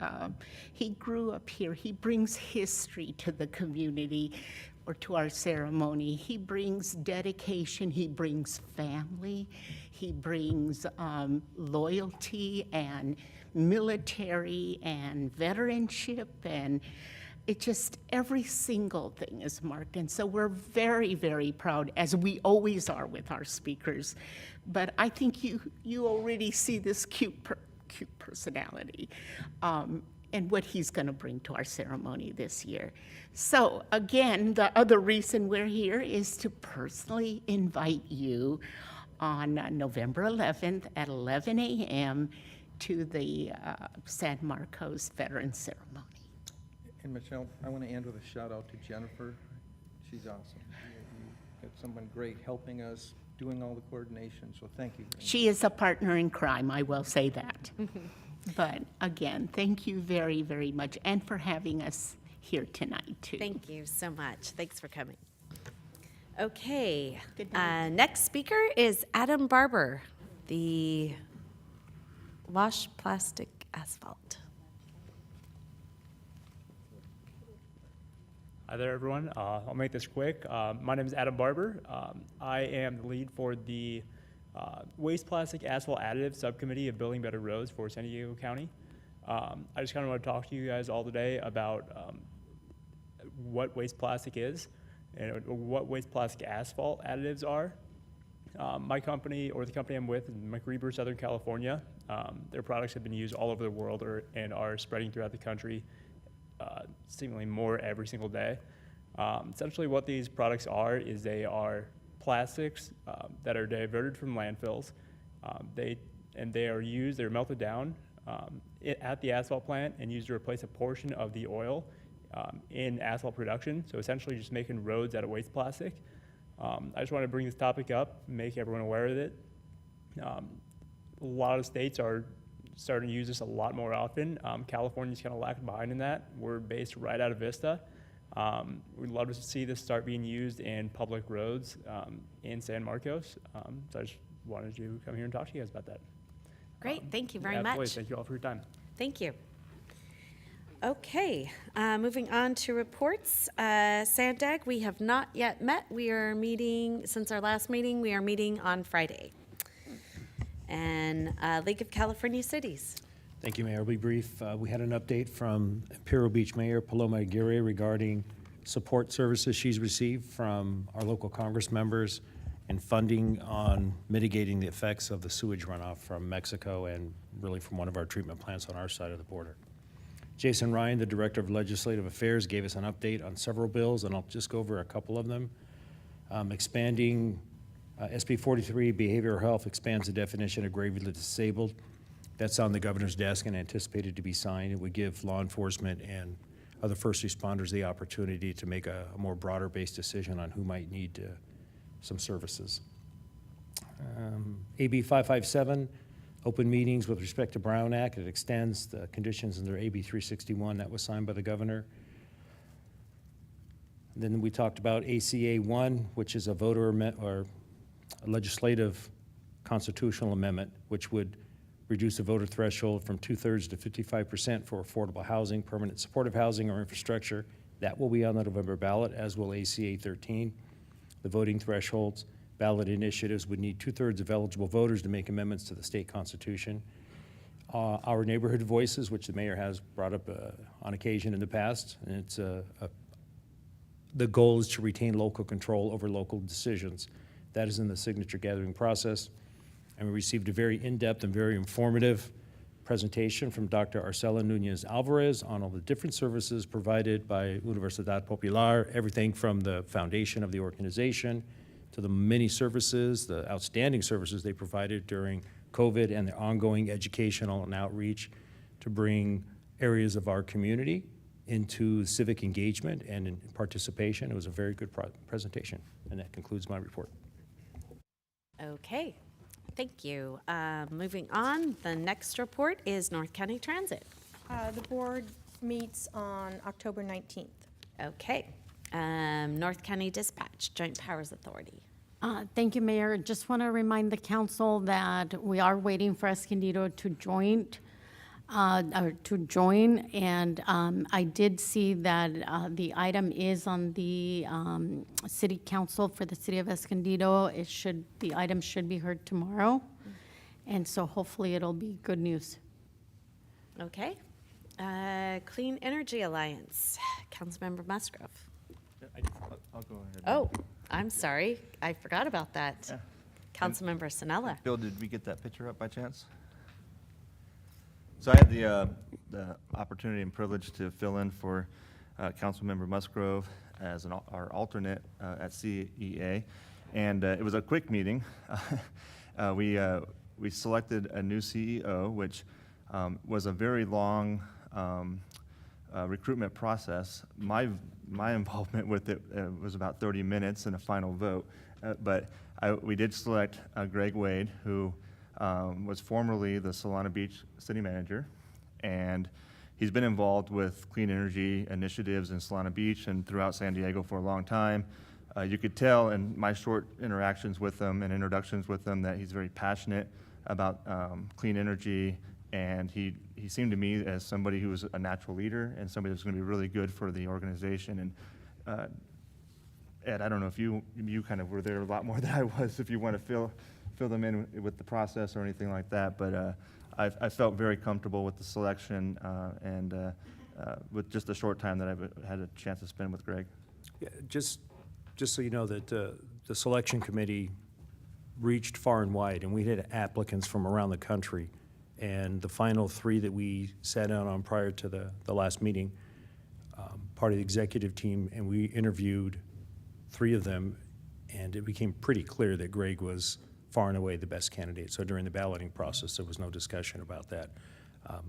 He grew up here. He brings history to the community or to our ceremony. He brings dedication. He brings family. He brings loyalty and military and veteranship, and it just, every single thing is marked. And so we're very, very proud, as we always are with our speakers. But I think you already see this cute personality and what he's going to bring to our ceremony this year. So again, the other reason we're here is to personally invite you on November 11th at 11 a.m. to the San Marcos Veterans Ceremony. And Michelle, I want to end with a shout out to Jennifer. She's awesome. You got someone great helping us, doing all the coordination, so thank you. She is a partner in crime, I will say that. But again, thank you very, very much, and for having us here tonight, too. Thank you so much. Thanks for coming. Okay, next speaker is Adam Barber, the Wash Plastic Asphalt. Hi there, everyone. I'll make this quick. My name is Adam Barber. I am the lead for the Waste Plastic Asphalt Additive Subcommittee of Building Better Roads for San Diego County. I just kind of want to talk to you guys all today about what waste plastic is and what waste plastic asphalt additives are. My company, or the company I'm with, is McReber, Southern California. Their products have been used all over the world and are spreading throughout the country, seemingly more every single day. Essentially what these products are is they are plastics that are diverted from landfills. They're melted down at the asphalt plant and used to replace a portion of the oil in asphalt production. So essentially just making roads out of waste plastic. I just want to bring this topic up, make everyone aware of it. A lot of states are starting to use this a lot more often. California's kind of lagging behind in that. We're based right out of Vista. We'd love to see this start being used in public roads in San Marcos. So I just wanted to come here and talk to you guys about that. Great, thank you very absolutely. much. Thank you all for your time. Thank you. Okay, moving on to reports. Sandag, we have not yet met. We are meeting, since our last meeting, we are meeting on Friday. And League of California Cities. Thank you, Mayor. I'll be brief. We had an update from Imperial Beach Mayor Paloma Aguirre regarding support services she's received from our local Congress members and funding on mitigating the effects of the sewage runoff from Mexico and really from one of our treatment plants on our side of the border. Jason Ryan, the Director of Legislative Affairs, gave us an update on several bills, and I'll just go over a couple of them. Expanding SB 43, Behavioral Health, expands the definition of gravely disabled. That's on the governor's desk and anticipated to be signed. It would give law enforcement and other first responders the opportunity to make a more broader-based decision on who might need some services. AB 557, open meetings with respect to Brown Act. It extends the conditions under AB 361 that was signed by the governor. Then we talked about ACA 1, which is a a legislative constitutional amendment, which would reduce the voter threshold from 2/3 to 55% for affordable housing, permanent supportive housing, or infrastructure. That will be on the November ballot, as will ACA 13. The voting thresholds, ballot initiatives would need 2/3 of eligible voters to make amendments to the state constitution. Our neighborhood voices, which the mayor has brought up on occasion in the past, and it's the goal is to retain local control over local decisions. That is in the signature gathering process. And we received a very in-depth and very informative presentation from Dr. Arcela Nunez Alvarez on all the different services provided by Universidad Popular, everything from the foundation of the organization to the many services, the outstanding services they provided during COVID and their ongoing educational and outreach to bring areas of our community into civic engagement and in participation. It was a very good presentation, and that concludes my report. Okay, thank you. Moving on, the next report is North County Transit. The board meets on October 19th. Okay, North County Dispatch, Joint Powers Authority. Thank you, Mayor. Just want to remind the council that we are waiting for Escondido to join, and I did see that the item is on the city council for the city of Escondido. The item should be heard tomorrow, and so hopefully it'll be good news. Okay, Clean Energy Alliance, Councilmember Musgrove. I'll go ahead. Oh, I'm sorry, I forgot about that. Yeah. Councilmember Sinella. Bill, did we get that picture up by chance? So I had the opportunity and privilege to fill in for Councilmember Musgrove as our alternate at CEA, and it was a quick meeting. We selected a new CEO, which was a very long recruitment process. My involvement with it was about 30 minutes and a final vote, but we did select Greg Wade, who was formerly the Solana Beach city manager, and he's been involved with clean energy initiatives in Solana Beach and throughout San Diego for a long time. You could tell in my short interactions with him and introductions with him that he's very passionate about clean energy, and he seemed to me as somebody who was a natural leader and somebody that's going to be really good for the organization. And Ed, I don't know if you kind of were there a lot more than I was, if you want to fill them in with the process or anything like that, but I felt very comfortable with the selection and with just the short time that I've had a chance to spend with Greg. Yeah, just so you know that the selection committee reached far and wide, and we had applicants from around the country. And the final three that we sat down on prior to the last meeting, part of the executive team, and we interviewed three of them, and it became pretty clear that Greg was far and away the best candidate. So during the balloting process, there was no discussion about that,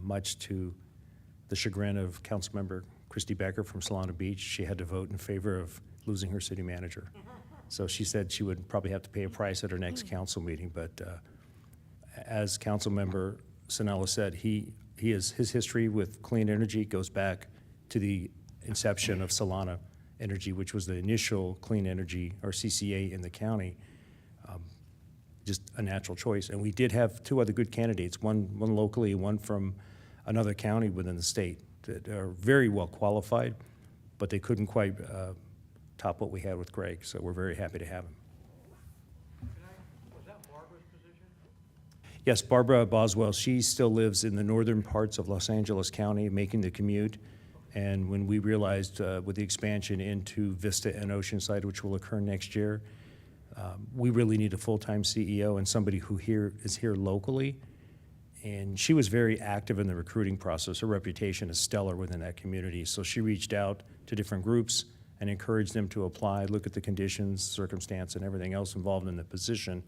much to the chagrin of Councilmember Christy Becker from Solana Beach. She had to vote in favor of losing her city manager. So she said she would probably have to pay a price at her next council meeting, but as Councilmember Sinella said, his history with clean energy goes back to the inception of Solana Energy, which was the initial clean energy, or CCA, in the county. Just a natural choice. And we did have two other good candidates, one locally, one from another county within the state, that are very well qualified, but they couldn't quite top what we had with Greg, so we're very happy to have him. Was that Barbara's position? Yes, Barbara Boswell, she still lives in the northern parts of Los Angeles County, making the commute. And when we realized with the expansion into Vista and Oceanside, which will occur next year, we really need a full-time CEO and somebody who is here locally. And she was very active in the recruiting process. Her reputation is stellar within that community. So she reached out to different groups and encouraged them to apply, look at the conditions, circumstance, and everything else involved in the position,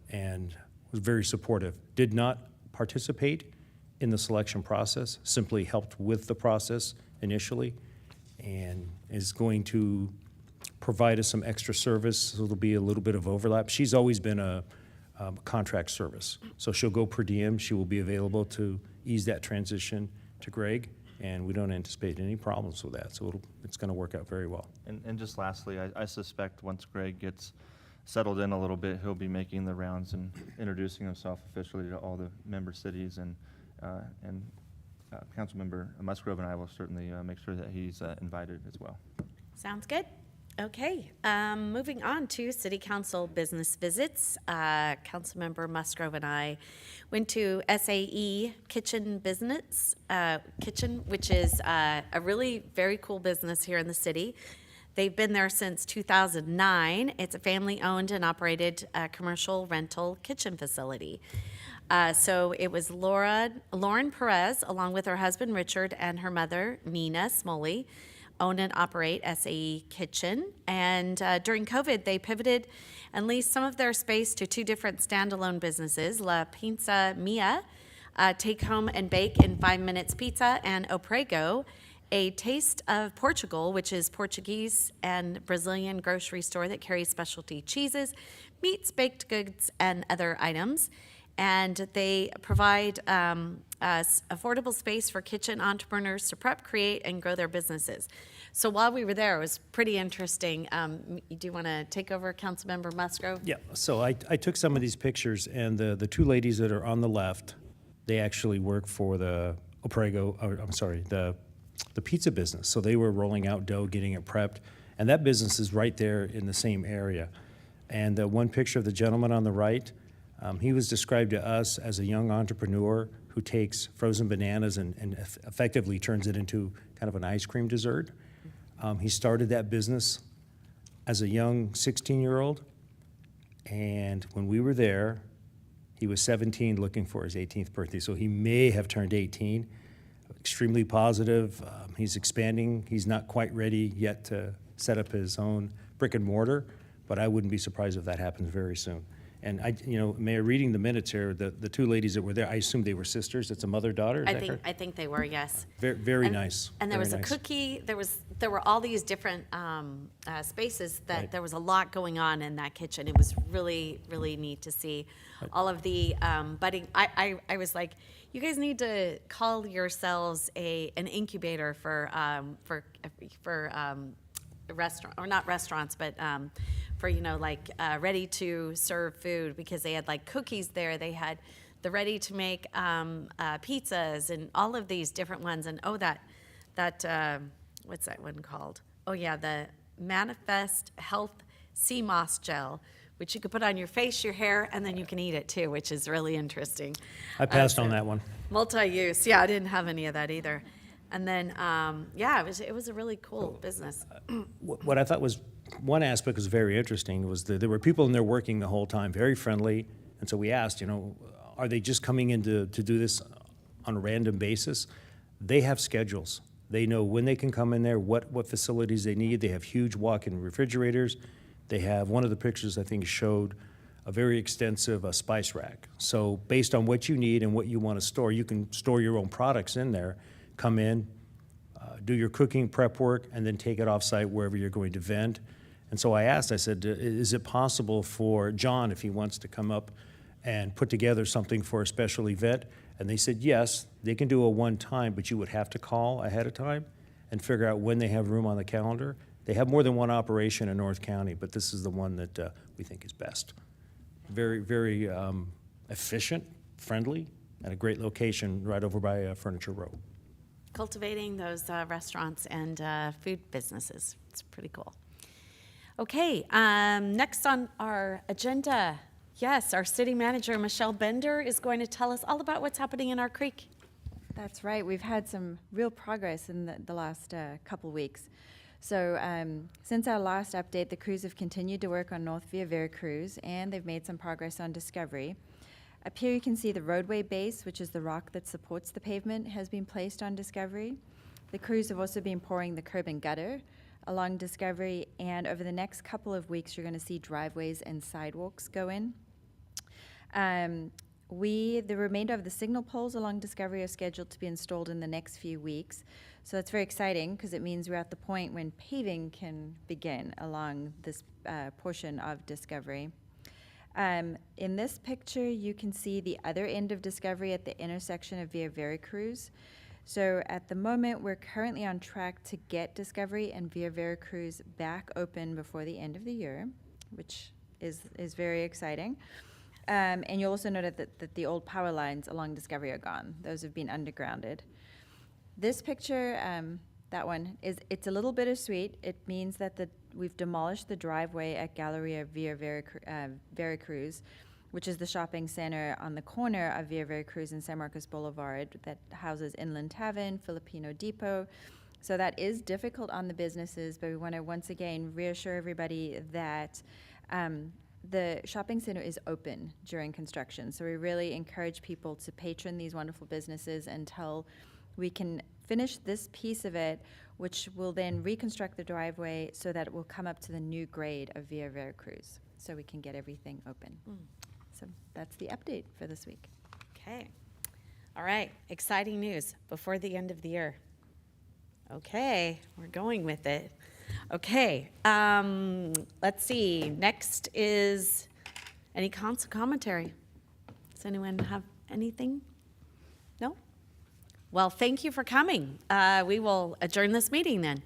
and was very supportive. Did not participate in the selection process, simply helped with the process initially, and is going to provide us some extra service, so there'll be a little bit of overlap. She's always been a contract service, so she'll go per diem. She will be available to ease that transition to Greg, and we don't anticipate any problems with that, so it's going to work out very well. And just lastly, I suspect once Greg gets settled in a little bit, he'll be making the rounds and introducing himself officially to all the member cities, and Councilmember Musgrove and I will certainly make sure that he's invited as well. Sounds good. Okay, moving on to City Council business visits. Councilmember Musgrove and I went to SAE Kitchen, which is a really very cool business here in the city. They've been there since 2009. It's a family-owned and operated commercial rental kitchen facility. So it was Lauren Perez, along with her husband Richard and her mother Nina Smoley, own and operate SAE Kitchen. And during COVID, they pivoted and leased some of their space to two different standalone businesses, La Pizza Mia, Take Home and Bake in 5 Minutes Pizza, and O Prego, a Taste of Portugal, which is Portuguese and Brazilian grocery store that carries specialty cheeses, meats, baked goods, and other items. And they provide affordable space for kitchen entrepreneurs to prep, create, and grow their businesses. So while we were there, it was pretty interesting. Do you want to take over, Councilmember Musgrove? Yeah, so I took some of these pictures, and the two ladies that are on the left, they actually work for the the pizza business. So they were rolling out dough, getting it prepped, and that business is right there in the same area. And one picture of the gentleman on the right, he was described to us as a young entrepreneur who takes frozen bananas and effectively turns it into kind of an ice cream dessert. He started that business as a young 16-year-old, and when we were there, he was 17 looking for his 18th birthday, so he may have turned 18. Extremely positive. He's expanding. He's not quite ready yet to set up his own brick and mortar, but I wouldn't be surprised if that happens very soon. And Mayor, reading the minutes here, the two ladies that were there, I assume they were sisters. It's a mother-daughter. I think they were, yes. Very nice. And there very was a nice. cookie. There were all these different spaces that Right. there was a lot going on in that kitchen. It was really, really neat to see all of the budding. I was like, you guys need to call yourselves an incubator for restaurant, or not restaurants, but for ready to serve food, because they had like cookies there. They had the ready to make pizzas and all of these different ones. And that what's that one called? Oh yeah, the Manifest Health Sea Moss Gel, which you could put on your face, your hair, and then you can eat it too, which is really interesting. I passed on that one. Multi-use, yeah, I didn't have any of that either. And then, it was a really cool business. What I thought was one aspect was very interesting was that there were people in there working the whole time, very friendly. And so we asked, are they just coming in to do this on a random basis? They have schedules. They know when they can come in there, what facilities they need. They have huge walk-in refrigerators. They have, one of the pictures I think showed a very extensive spice rack. So based on what you need and what you want to store, you can store your own products in there, come in, do your cooking prep work, and then take it off-site wherever you're going to vend. And so I said, is it possible for John, if he wants to come up and put together something for a special event? And they said, yes, they can do a one-time, but you would have to call ahead of time and figure out when they have room on the calendar. They have more than one operation in North County, but this is the one that we think is best. Very, very efficient, friendly, and a great location right over by Furniture Row. Cultivating those restaurants and food businesses. It's pretty cool. Okay, next on our agenda, yes, our city manager, Michelle Bender, is going to tell us all about what's happening in our creek. That's right. We've had some real progress in the last couple weeks. So since our last update, the crews have continued to work on North Via Veracruz, and they've made some progress on Discovery. Up here you can see the roadway base, which is the rock that supports the pavement, has been placed on Discovery. The crews have also been pouring the curb and gutter along Discovery, and over the next couple of weeks you're going to see driveways and sidewalks go in. The remainder of the signal poles along Discovery are scheduled to be installed in the next few weeks. So that's very exciting because it means we're at the point when paving can begin along this portion of Discovery. In this picture, you can see the other end of Discovery at the intersection of Via Veracruz. So at the moment, we're currently on track to get Discovery and Via Veracruz back open before the end of the year, which is very exciting. And you'll also note that the old power lines along Discovery are gone. Those have been undergrounded. This picture, that one, it's a little bittersweet. It means that we've demolished the driveway at Galleria Via Veracruz, which is the shopping center on the corner of Via Veracruz and San Marcos Boulevard that houses Inland Tavern, Filipino Depot. So that is difficult on the businesses, but we want to once again reassure everybody that the shopping center is open during construction, so we really encourage people to patron these wonderful businesses until we can finish this piece of it, which will then reconstruct the driveway so that it will come up to the new grade of Via Veracruz, so we can get everything open. So that's the update for this week. Okay. All right. Exciting news before the end of the year. Okay. We're going with it. Okay. Let's see. Next is any council commentary. Does anyone have anything? No? Well, thank you for coming. We will adjourn this meeting then.